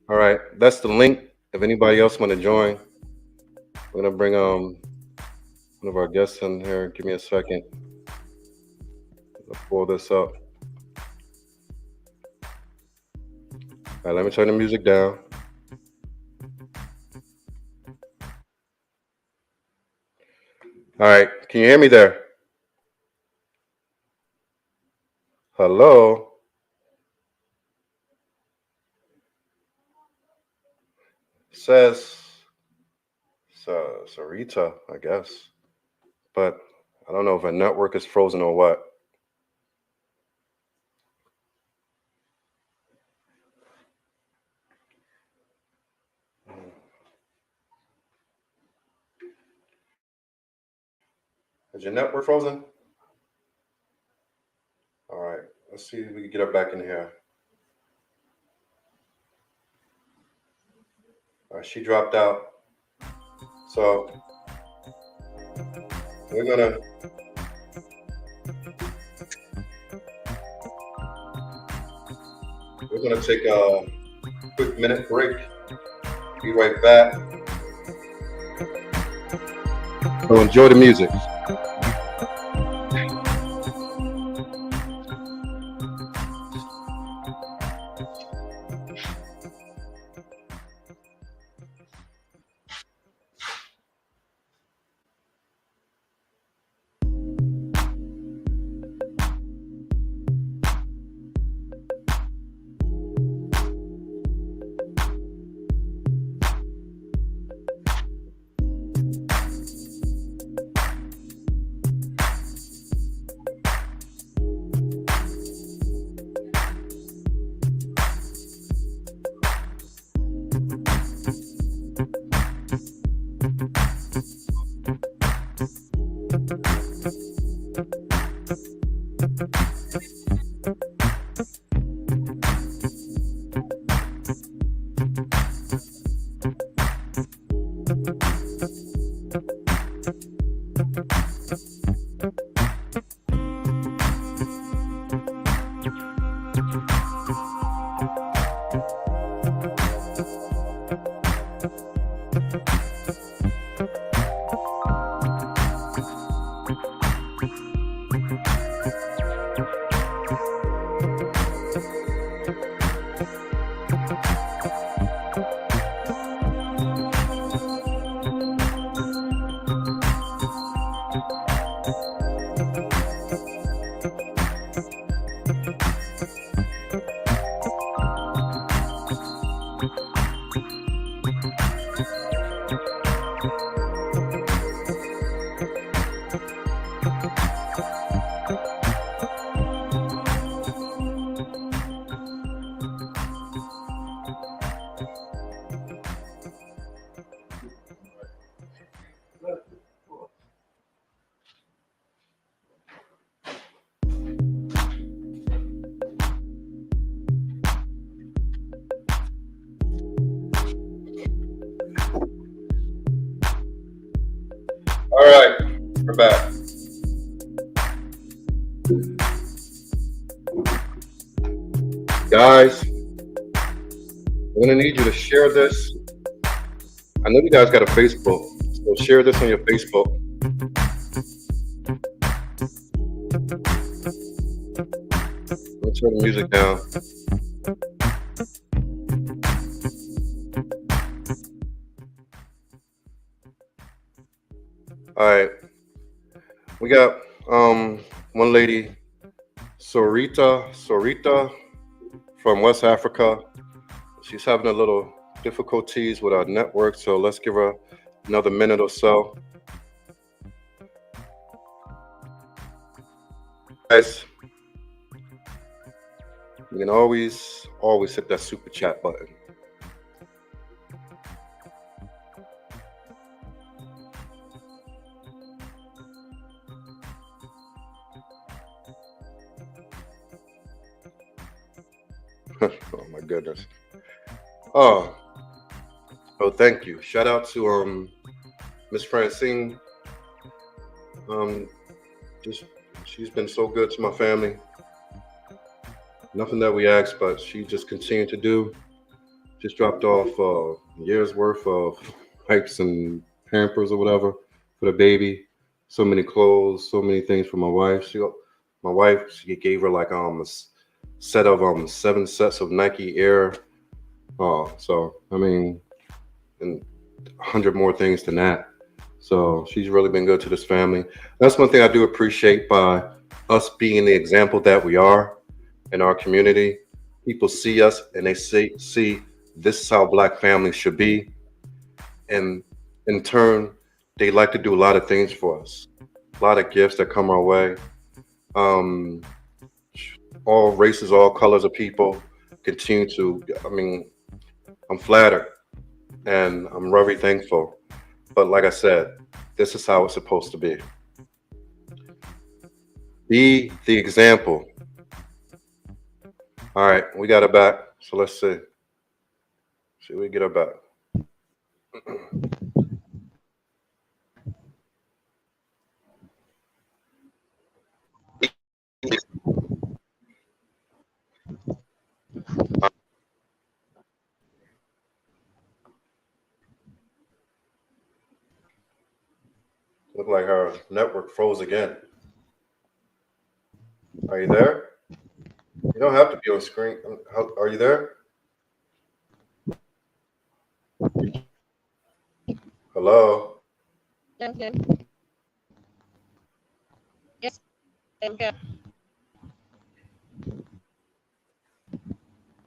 All right, that's the link. If anybody else want to join, we're gonna bring one of our guests in here. Give me a second. I'll pull this up. All right, let me turn the music down. All right, can you hear me there? Hello? Says Sarita, I guess. But I don't know if her network is frozen or what. Is your network frozen? All right, let's see if we can get her back in here. All right, she dropped out. So we're gonna take a quick minute break. Be right back. So enjoy the music. right, we're back. Guys, I'm gonna need you to share this. I know you guys got a Facebook, so share this on your Facebook. Let me turn the music down. All right, we got one lady, Sorita from West Africa. She's having a little difficulties with our network, so let's give her another minute or so. Guys, you can always hit that super chat button. Oh my goodness. Oh, thank you. Shout out to Miss Francine. She's been so good to my family. Nothing that we asked, but she just continued to do. Just dropped off a year's worth of wipes and Pampers or whatever for the baby. So many clothes, so many things for my wife. She gave her like a set of 7 sets of Nike Air. So I mean, and 100 more things than that. So she's really been good to this family. That's one thing I do appreciate by us being the example that we are in our community. People see us and they see this is how Black families should be. And in turn, they like to do a lot of things for us. A lot of gifts that come our way. All races, all colors of people continue to, I'm flattered and I'm very thankful. But like I said, this is how it's supposed to be. Be the example. All right, we got her back. So let's see. Should we get her back? Look like our network froze again. Are you there? You don't have to be on screen. Are you there? Hello? Okay. Yes, I'm here.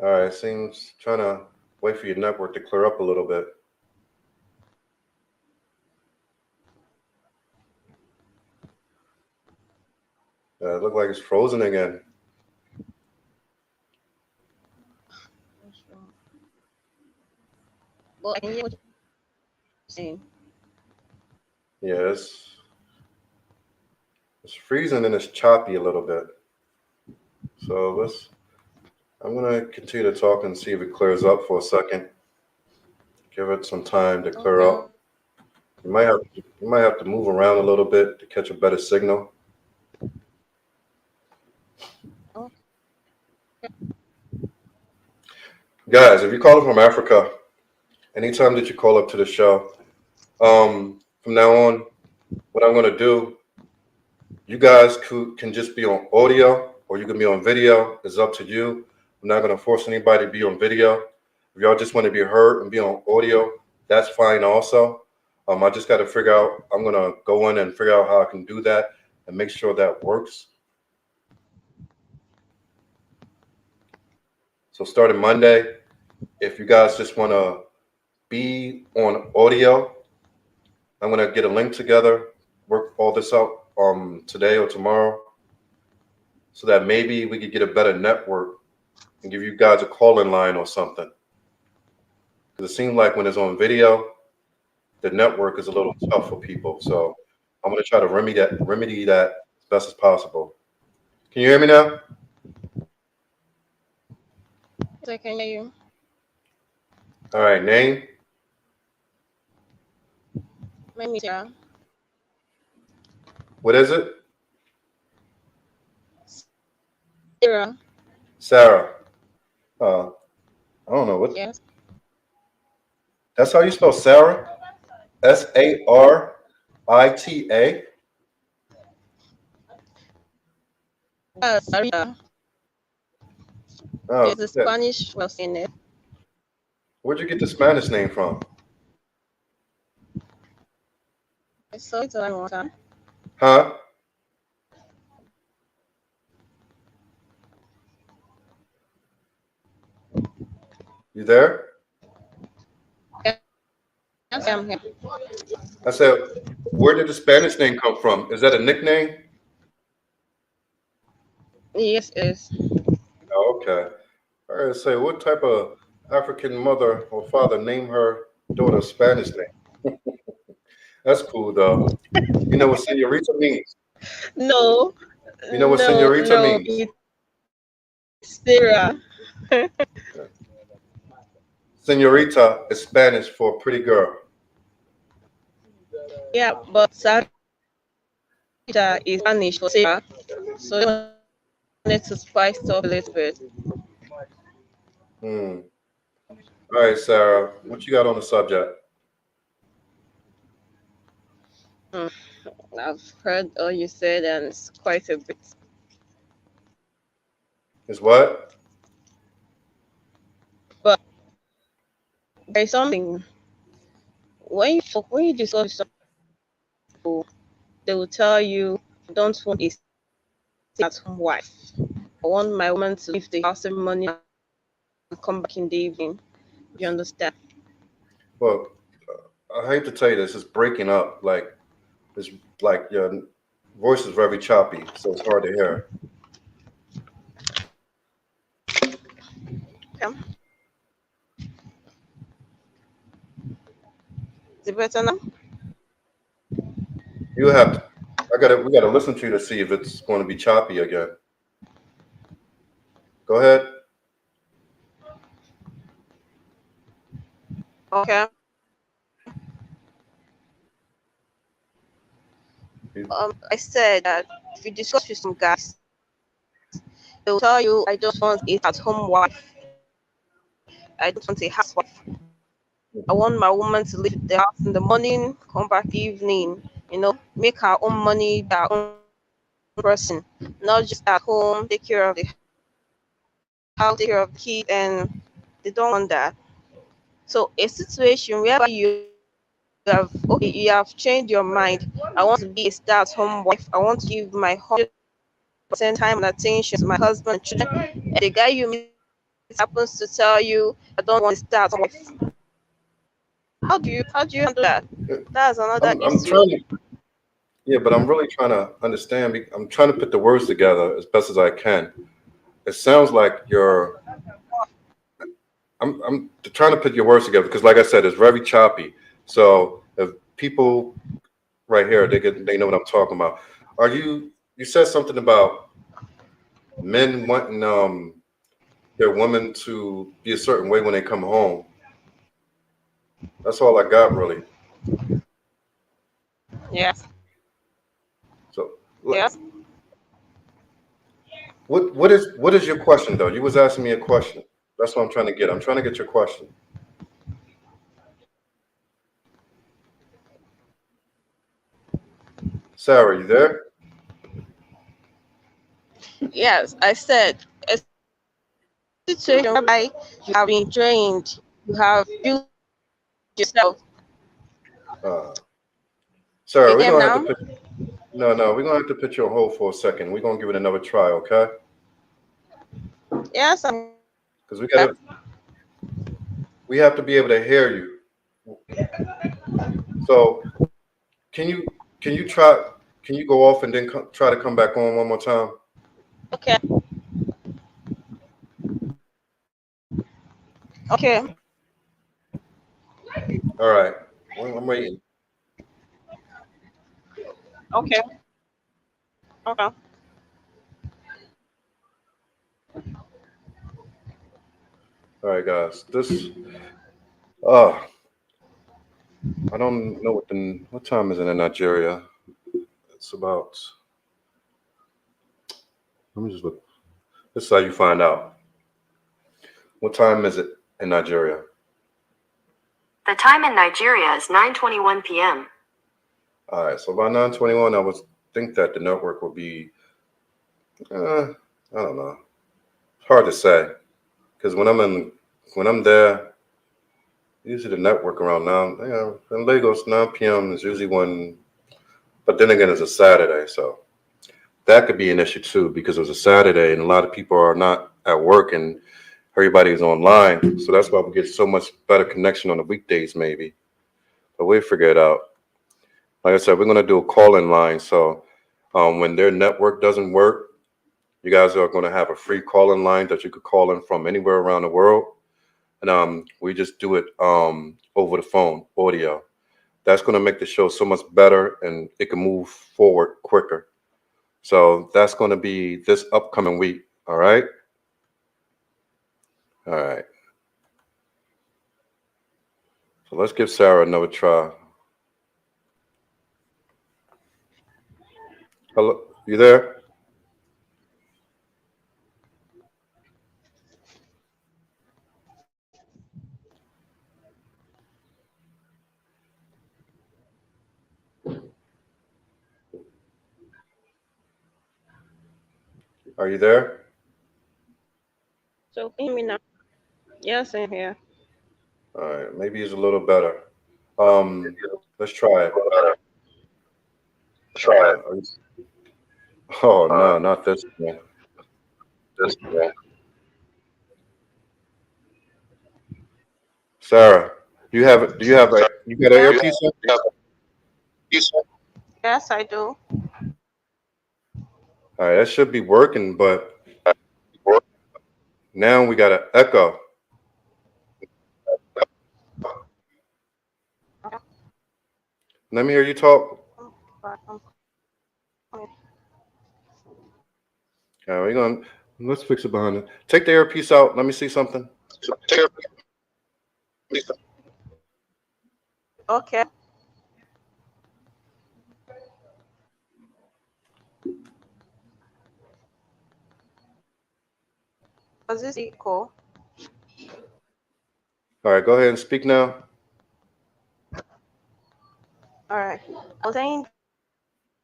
All right, seems trying to wait for your network to clear up a little bit. It looked like it's frozen again. Well, I can hear what you're saying. Yeah, it's freezing and it's choppy a little bit. So I'm gonna continue to talk and see if it clears up for a second. Give it some time to clear up. You might have to move around a little bit to catch a better signal. Okay. Guys, if you're calling from Africa, anytime that you call up to the show, from now on, what I'm gonna do, you guys can just be on audio or you can be on video. It's up to you. I'm not gonna force anybody to be on video. If y'all just want to be heard and be on audio, that's fine also. I just got to figure out, I'm going to go in and figure out how I can do that and make sure that works. So starting Monday, if you guys just want to be on audio, I'm going to get a link together, work all this out today or tomorrow, so that maybe we could get a better network and give you guys a call-in line or something. Because it seems like when it's on video, the network is a little tough for people. So I'm going to try to remedy that as best as possible. Can you hear me now? Yes, I can hear you. All right, name? My name is Sarah. What is it? Sarah. Sarah. Uh, I don't know what. Yes. That's how you spell Sarah? Sarita. Sarita. Oh, There's a yeah. Spanish was in it. Where'd you get the Spanish name from? I saw it online one time. Huh? You there? Yes, I'm here. I said, where did the Spanish name come from? Is that a nickname? Yes, it is. Oh, okay. All right. Say, what type of African mother or father named her daughter a Spanish name? That's cool, though. You know what senorita means? No, You know what senorita no, means? it's Sarah. Senorita is Spanish for pretty girl. Yeah, but Sarita is Spanish for Sarah. So I wanted to spice it up a little bit. Hmm. All right, Sarah, what you got on the subject? Mm, I've heard all you said, and it's quite a bit. Is what? But there's something when you discuss with some people, they will tell you, I don't want a stay-at-home wife. I want my woman to leave the house every morning and come back in the evening. You understand? Well, I hate to tell you this, it's breaking up. Like it's like your voice is very choppy, so it's hard to hear. Okay. Is it better now? You have to. We gotta listen to you to see if it's going to be choppy again. Go ahead. Okay. I said that if you discuss with some guys, they will tell you, I don't want a at-home wife. I don't want a housewife. I want my woman to leave the house in the morning, come back evening. Make her own money, their own person, not just at home, take care of the house, take care of the kids, and they don't want that. So a situation whereby you have changed your mind. I want to be a stay-at-home wife. I want to give my 100% time and attention to my husband and children. And the guy you meet happens to tell you, I don't want to start wife. How do you handle that? That's another I'm issue. trying to. Yeah, but I'm really trying to understand. I'm trying to put the words together as best as I can. It sounds like you're. I'm trying to put your words together because, like I said, it's very choppy. So if people right here, they know what I'm talking about. Are you? You said something about men wanting their women to be a certain way when they come home. That's all I got really. Yes. So Yes. what is your question though? You was asking me a question. That's what I'm trying to get. I'm trying to get your question. Sarah, you there? Yes. I said a situation whereby you have been trained, you have built yourself. Uh, You Sarah, we're get gonna have to now? put no, we're gonna have to put you on hold for a second. We're gonna give it another try, okay? Yes, I'm Because here. we have to be able to hear you. So can you can you try can you go off and then try to come back on one more time? Okay. Okay. All right. Well, I'm waiting. Okay. Okay. All right, guys. Uh I don't know what time is it in Nigeria. It's about. Let me just look. This is how you find out. What time is it in Nigeria? The time in Nigeria is 9:21 p.m. All right, so by 9:21, I would think that the network would be. I don't know. It's hard to say because when I'm there, usually the network around 9. Yeah, in Lagos, 9 p.m. is usually when. But then again, it's a Saturday, so that could be an issue too because it was a Saturday and a lot of people are not at work and everybody's online. So that's why we get so much better connection on the weekdays, maybe. But we'll figure it out. Like I said, we're going to do a call-in line. So when their network doesn't work, you guys are going to have a free call-in line that you could call in from anywhere around the world. And we just do it over the phone, audio. That's going to make the show so much better and it can move forward quicker. So that's going to be this upcoming week. All right. All right. So let's give Sarah another try. Hello, you there? Are you there? So can you hear me now? Yes, I'm here. All right. Maybe it's a little better. Let's try it. Are oh no, not this one. This yeah. Sarah, do you have a you got an Yeah. earpiece in? Yes, I do. All right, that should be working, but now we got an echo. Okay. Let me hear you talk. But coming. All right, let's fix it behind it. Take the earpiece out. Let me see something. Okay. Was this equal? All right, go ahead and speak now. All right. I was saying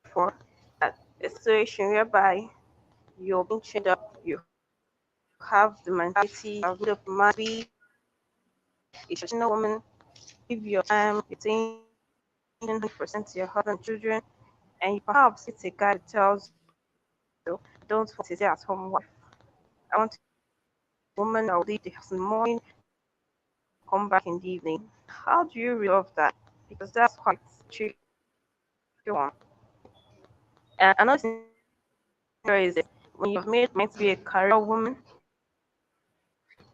before that a situation whereby you're being trained up, you have the mentality, you have the mind, a traditional woman, give your time, your attention, 100% to your husband and children, and you perhaps it's a guy that tells you, don't want to stay at home wife. I want a woman that will leave the house in the morning, come back in the evening. How do you resolve that? Because that's quite tricky one. And another scenario is that when you've made meant to be a career woman,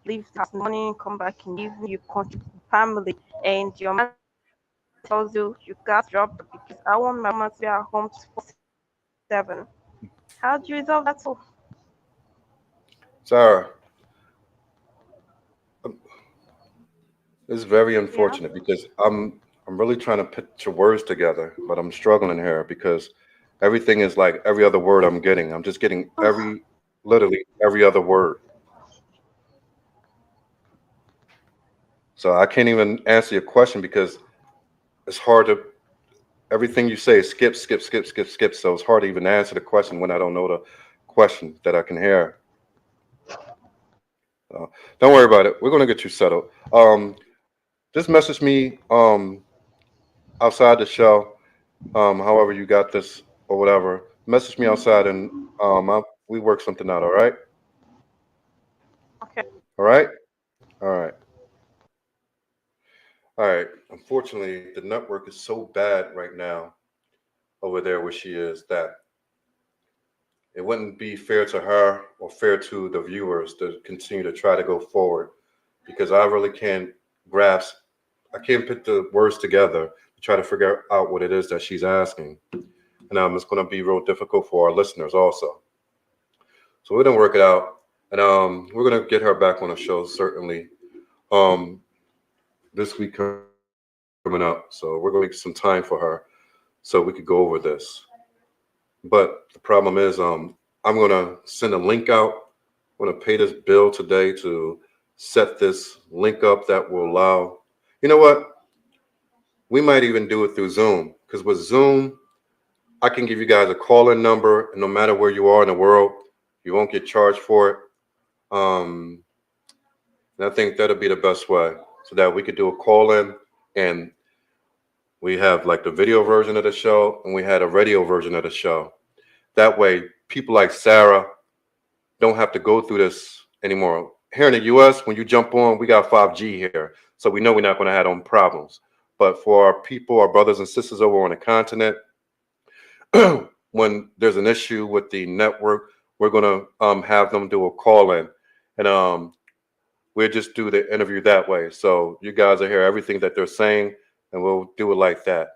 leave the house in the morning, come back in the evening, you contribute to the family, and your man tells you you got job because I want my mom to be at home 24/7. How do you resolve that? So Sarah, it's very yeah. unfortunate because I'm really trying to put your words together, but I'm struggling here because everything is like every other word I'm getting. I'm just getting literally every other word. So I can't even answer your question because it's hard to everything you say is skip, skip, skip, skip, skip. So it's hard to even answer the question when I don't know the question that I can hear. Don't worry about it. We're gonna get you settled. Just message me outside the show. However you got this or whatever. Message me outside and we work something out. All right. Okay. All right. All right. All right. Unfortunately, the network is so bad right now over there where she is that it wouldn't be fair to her or fair to the viewers to continue to try to go forward because I really can't grasp, I can't put the words together to try to figure out what it is that she's asking. And it's going to be real difficult for our listeners also. So we're going to work it out. And we're going to get her back on the show, certainly, this week coming up. So we're going to make some time for her so we could go over this. But the problem is, I'm gonna send a link out. I'm gonna pay this bill today to set this link up that will allow. You know what? We might even do it through Zoom because with Zoom, I can give you guys a call-in number, and no matter where you are in the world, you won't get charged for it. Um, and I think that'll be the best way, so that we could do a call-in, and we have like the video version of the show, and we had a radio version of the show. That way, people like Sarah don't have to go through this anymore. Here in the U.S., when you jump on, we got 5G here, so we know we're not going to have them problems. But for our people, our brothers and sisters over on the continent, when there's an issue with the network, we're going to have them do a call in, and we'll just do the interview that way. So you guys will hear everything that they're saying, and we'll do it like that.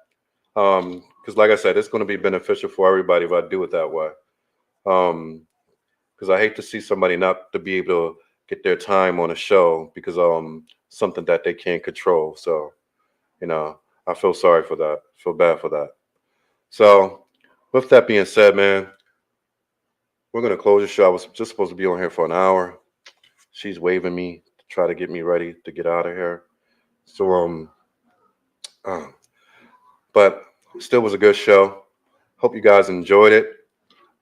Because, like I said, it's going to be beneficial for everybody if I do it that way. Because I hate to see somebody not to be able to get their time on a show because something that they can't control. So I feel sorry for that. Feel bad for that. So with that being said, man, we're gonna close the show. I was just supposed to be on here for an hour. She's waving me to try to get me ready to get out of here. So uh, but still was a good show. Hope you guys enjoyed it.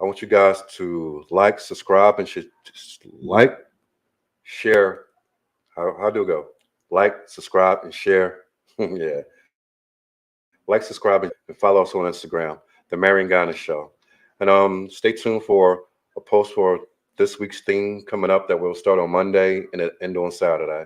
I want you guys to like, subscribe, and like, share. How do it go? Like, subscribe, and share. Yeah. Like, subscribe, and follow us on Instagram, The Marion Ghana Show. And stay tuned for a post for this week's theme coming up that will start on Monday and end on Saturday.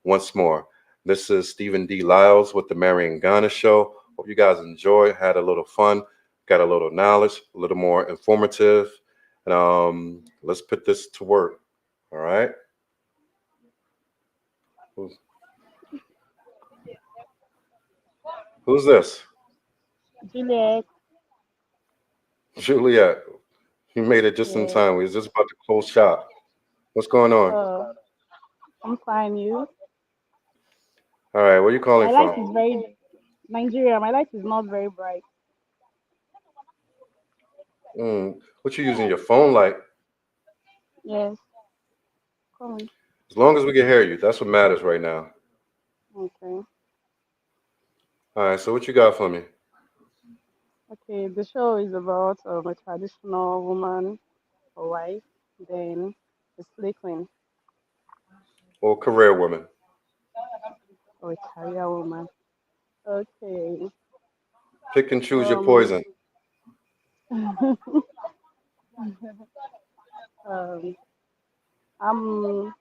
Once more, this is Stephen D. Lyles with The Marion Ghana Show. Hope you guys enjoyed, had a little fun, got a little knowledge, a little more informative. And let's put this to work. All right. Who's, who's this? Juliet, Juliet. You made it just in yeah. time. We was just about to close shop. What's going on? I'm fine. You? All right, where you calling My light from? is very Nigeria. My light is not very bright. What you using your phone like? Yes. Come. As long as we can hear you, that's what matters right now. Okay. All right, so what you got for me? Okay. The show is about a traditional woman, a wife, then a slave queen Or career woman? or a career woman. Okay. Pick and choose your Um. poison. um. I'm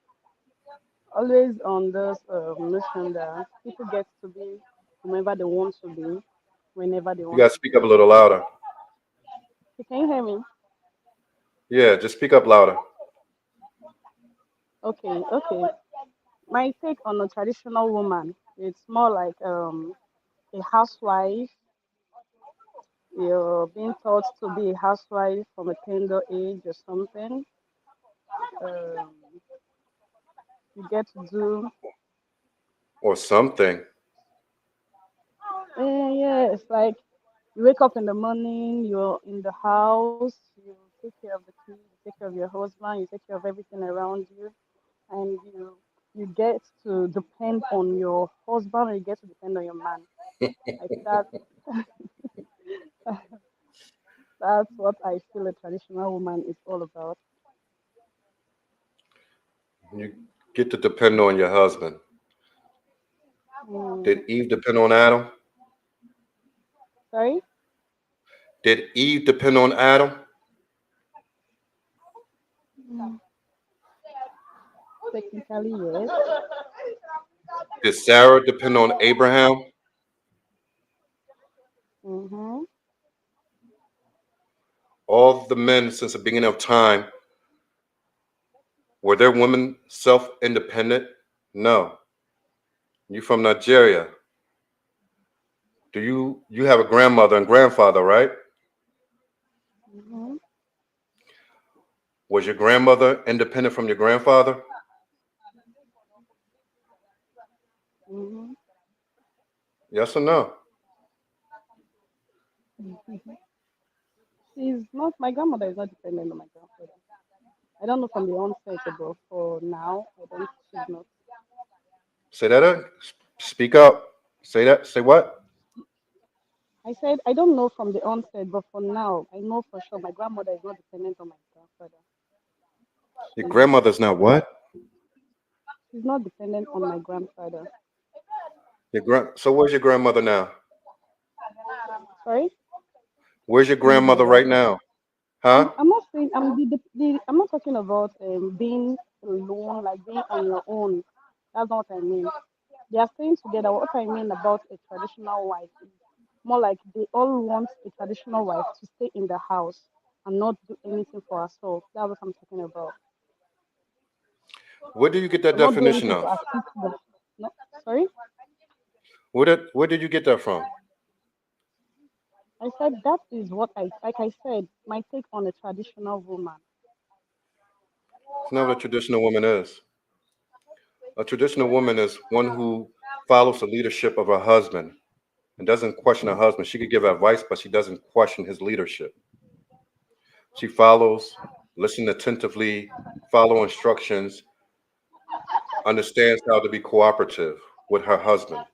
always on this mission that people get to be whomever they want to be, whenever they You want got to to speak be. up a little louder. Can you hear me? Yeah, just speak up louder. Okay, okay. My take on a traditional woman, it's more like a housewife. You're being taught to be a housewife from a tender age or something. Um, you get to do, Or something. yeah, it's like you wake up in the morning, you're in the house, you take care of the kids, you take care of your husband, you take care of everything around you, and you get to depend on your husband, or you get to depend on your man. Like that. That's what I feel a traditional woman is all about. You get to depend on your husband. Mm, Did Eve depend on Adam? sorry? Did Eve depend on Adam? Mm, technically, yes. Did Sarah depend on Abraham? Mm-hmm. All the men since the beginning of time, were their women self-independent? No. You from Nigeria. Do you have a grandmother and grandfather, right? Mm-hmm. Was your grandmother independent from your grandfather? Mm-hmm. Yes or no? She's not, my grandmother is not dependent on my grandfather. I don't know from the onset, but for now, I don't, she's not. Say that. Speak up. Say that. Say what? I said, I don't know from the onset, but for now, I know for sure my grandmother is not dependent on my grandfather. Your For now, grandmother's not what? she's not dependent on my grandfather. So where's your grandmother now? Sorry? Where's your What do you mean by grandmother that? right now? Huh? I'm not saying, I'm not talking about being alone, like being on your own. That's not what I mean. They are staying together. What I mean about a traditional wife is more like they all want a traditional wife to stay in the house and not do anything for herself. That's what I'm talking about. Where do you get that Or not do definition anything to of? assist the. No, sorry, Where did you get that from? I said that is what I like. I said my take on a traditional woman. It's not what a traditional woman is. A traditional woman is one who follows the leadership of her husband and doesn't question her husband. She could give advice, but she doesn't question his leadership. She follows, listens attentively, follow instructions, understands how to be cooperative with her husband.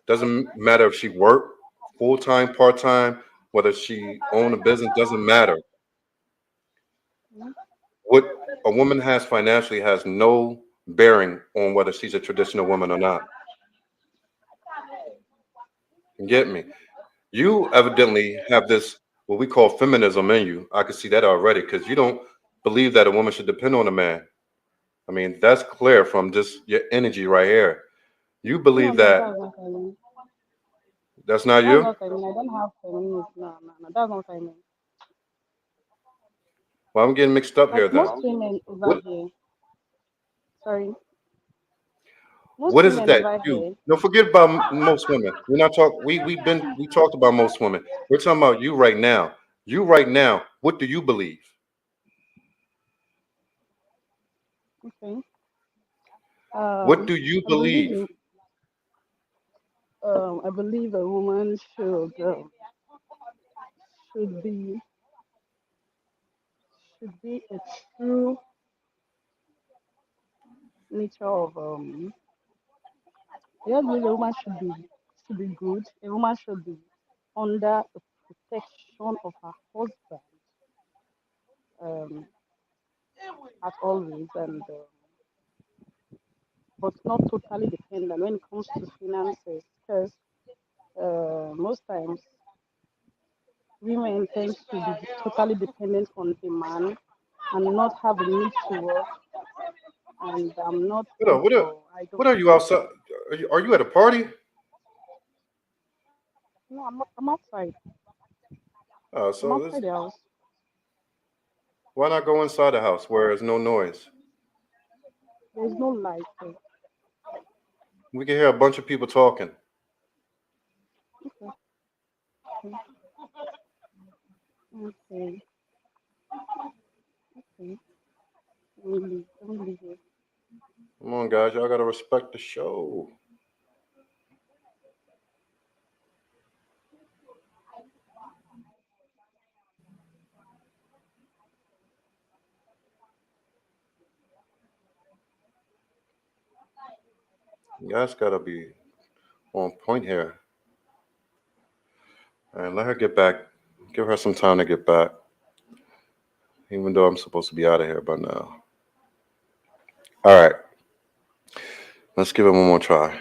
Doesn't matter if she work full time, part time, whether she own a business, doesn't matter. Mhm. What a woman has financially has no bearing on whether she's a traditional woman or not. You get me? You evidently have this what we call feminism in you. I can see that already because you don't believe that a woman should depend on a man. I mean, that's clear from just your energy right here. You No, believe no, that that's not what I mean. that's not That's you? not what I mean. I don't have feminist. No, no, no. That's not what I mean. Well, I'm getting mixed up Like here then. most women over What here. Sorry, most what is it women that over you here. no forget about most women. We're not talk we talked about most women. We're talking about you right now. You right now, what do you believe? Okay. What do you I believe believe? in. I believe a woman should be should be a true nature of yes, believe a woman should be good. A woman should be under the protection of her husband um, at always, and but not totally dependent when it comes to finances, because most times women tend to be totally dependent on a man and not have a need to work, and I'm not What in are what are for I don't what are you outside? Are you at a party? no I'm outside. I'm So this outside the house. why not go inside the house where there's no noise? There's no light. So, We can hear a bunch of people talking. okay, okay, okay. Let me leave it. Come on, guys, y'all gotta respect the show. You guys gotta be on point here. And let her get back. Give her some time to get back, even though I'm supposed to be out of here by now. All right, let's give it one more try.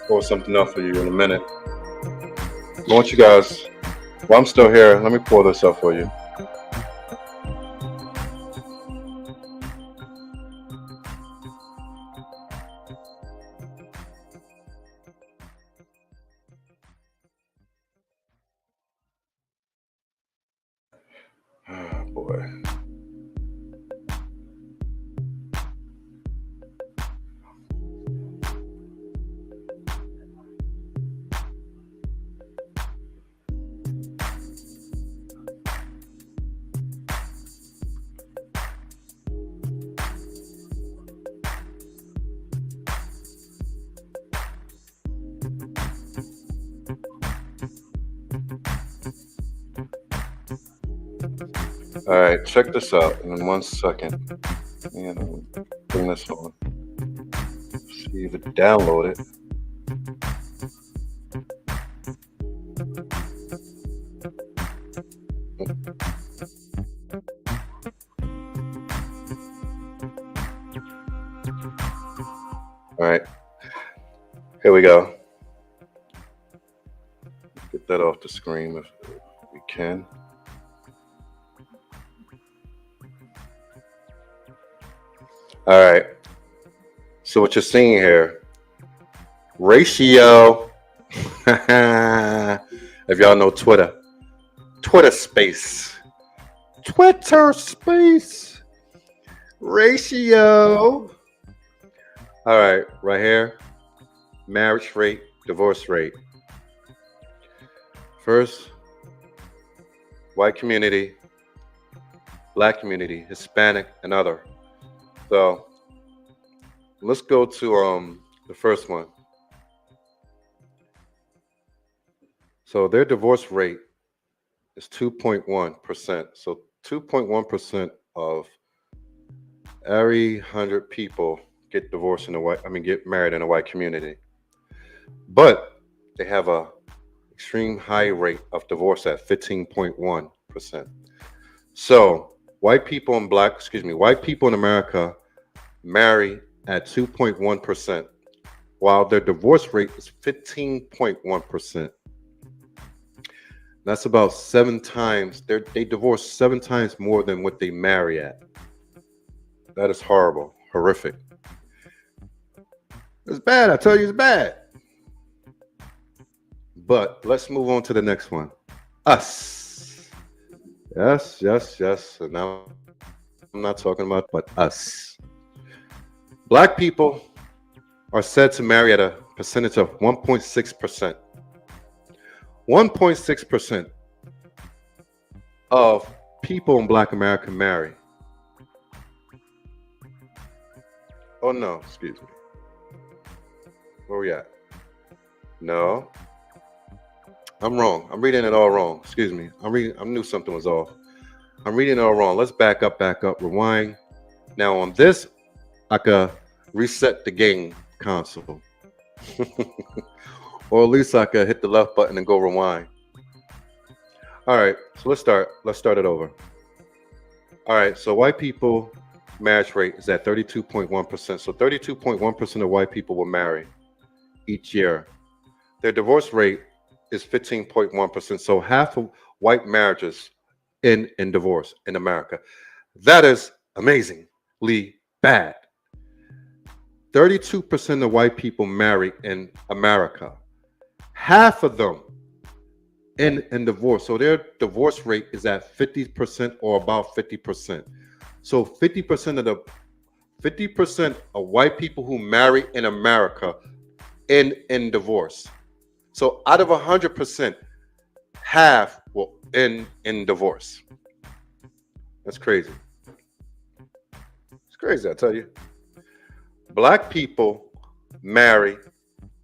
Pour something up for you in a minute. I want you guys, while I'm still here, let me pour this up for you. Oh, boy. All right, check this out. In 1 second, and I'm gonna bring this on. See if it download it. All right, here we go. Get that off the screen if we can. All right. So what you're seeing here, ratio. If y'all know Twitter space, ratio. All right, right here, marriage rate, divorce rate. First, white community, black community, Hispanic, and other. So let's go to the first one. So their divorce rate is 2.1%. So 2.1% of every 100 people get divorced in get married in a white community. But they have a extreme high rate of divorce at 15.1%. So white people in America marry at 2.1%, while their divorce rate is 15.1%. That's about 7 times. They divorce 7 times more than what they marry at. That is horrible, horrific. It's bad. I tell you, it's bad. But let's move on to the next one. Us. Yes. So now I'm not talking about, but us. Black people are said to marry at a percentage of 1.6%. 1.6% of people in Black America marry. Oh no, excuse me. Where we at? No. I'm wrong. I'm reading it all wrong. Excuse me. I knew something was off. I'm reading it all wrong. Let's back up, rewind. Now on this, I could reset the game console. Or at least I could hit the left button and go rewind. All right, so let's start it over. All right, so white people marriage rate is at 32.1%. So 32.1% of white people will marry each year. Their divorce rate is 15.1%. So half of white marriages in divorce in America. That is amazingly bad. 32% of white people marry in America. Half of them in divorce. So their divorce rate is at 50% or about 50%. So 50% of white people who marry in America in divorce. So out of 100%, half will end in divorce. That's crazy. It's crazy, I tell you. Black people marry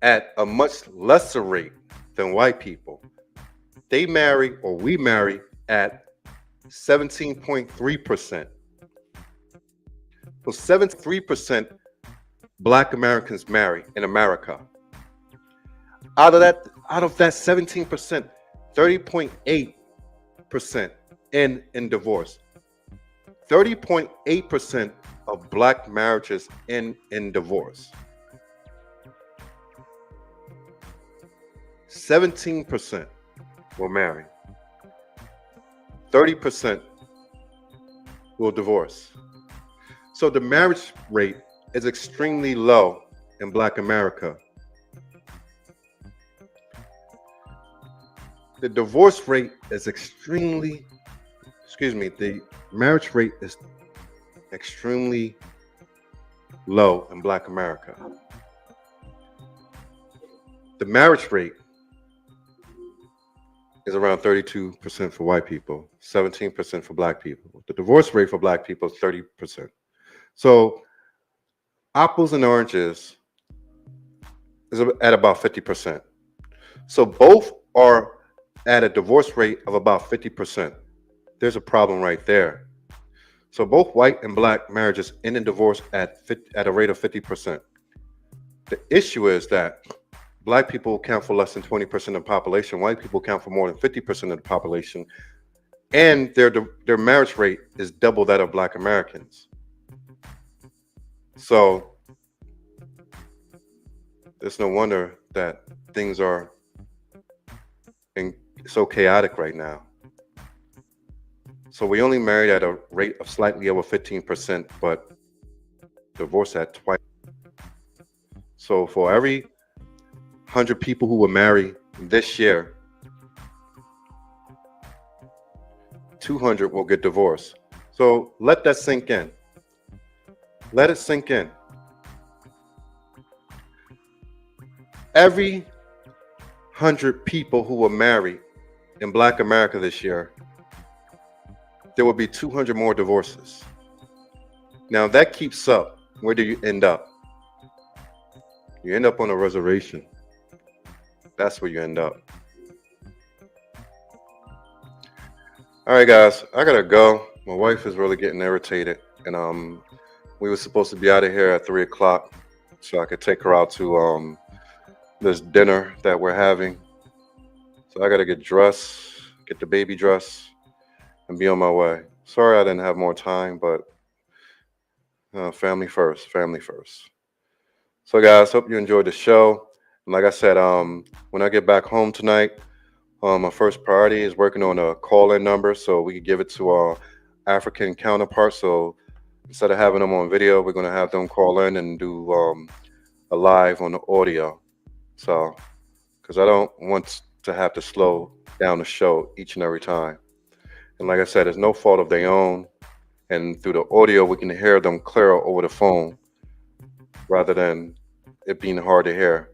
at a much lesser rate than white people. We marry at 17.3%. So 73% Black Americans marry in America. Out of that 17%, 30.8% in divorce. 30.8% of Black marriages in divorce. 17% will marry. 30% will divorce. So the marriage rate is extremely low in Black America. The divorce rate is the marriage rate is extremely low in Black America. The marriage rate is around 32% for white people, 17% for Black people. The divorce rate for Black people is 30%. So apples and oranges is at about 50%. So both are at a divorce rate of about 50%. there's a problem right there. So both white and black marriages end in divorce at a rate of 50%. The issue is that black people account for less than 20% of the population. White people account for more than 50% of the population. And their marriage rate is double that of black Americans. So it's no wonder that things are so chaotic right now. So we only married at a rate of slightly over 15%, but divorce at twice. So for every 100 people who were married this year, 200 will get divorced. So let that sink in. Let it sink in. Every 100 people who were married in Black America this year, there will be 200 more divorces. Now, if that keeps up, where do you end up? You end up on a reservation. That's where you end up. All right, guys, I gotta go. My wife is really getting irritated, and we were supposed to be out of here at 3 o'clock, so I could take her out to this dinner that we're having. So I gotta get dressed, get the baby dressed, and be on my way. Sorry I didn't have more time, but family first, family first. So guys, hope you enjoyed the show. And like I said, when I get back home tonight, my first priority is working on a call-in number so we can give it to our African counterparts. So instead of having them on video, we're gonna have them call in and do a live on the audio. So, because I don't want to have to slow down the show each and every time. And like I said, it's no fault of their own. And through the audio, we can hear them clearer over the phone rather than it being hard to hear.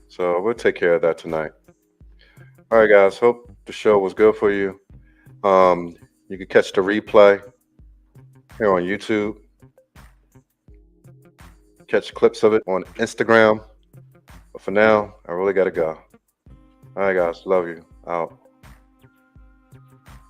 So we'll take care of that tonight. All right, guys. Hope the show was good for you. You can catch the replay here on YouTube. Catch clips of it on Instagram. But for now, I really got to go. All right, guys. Love you. Out.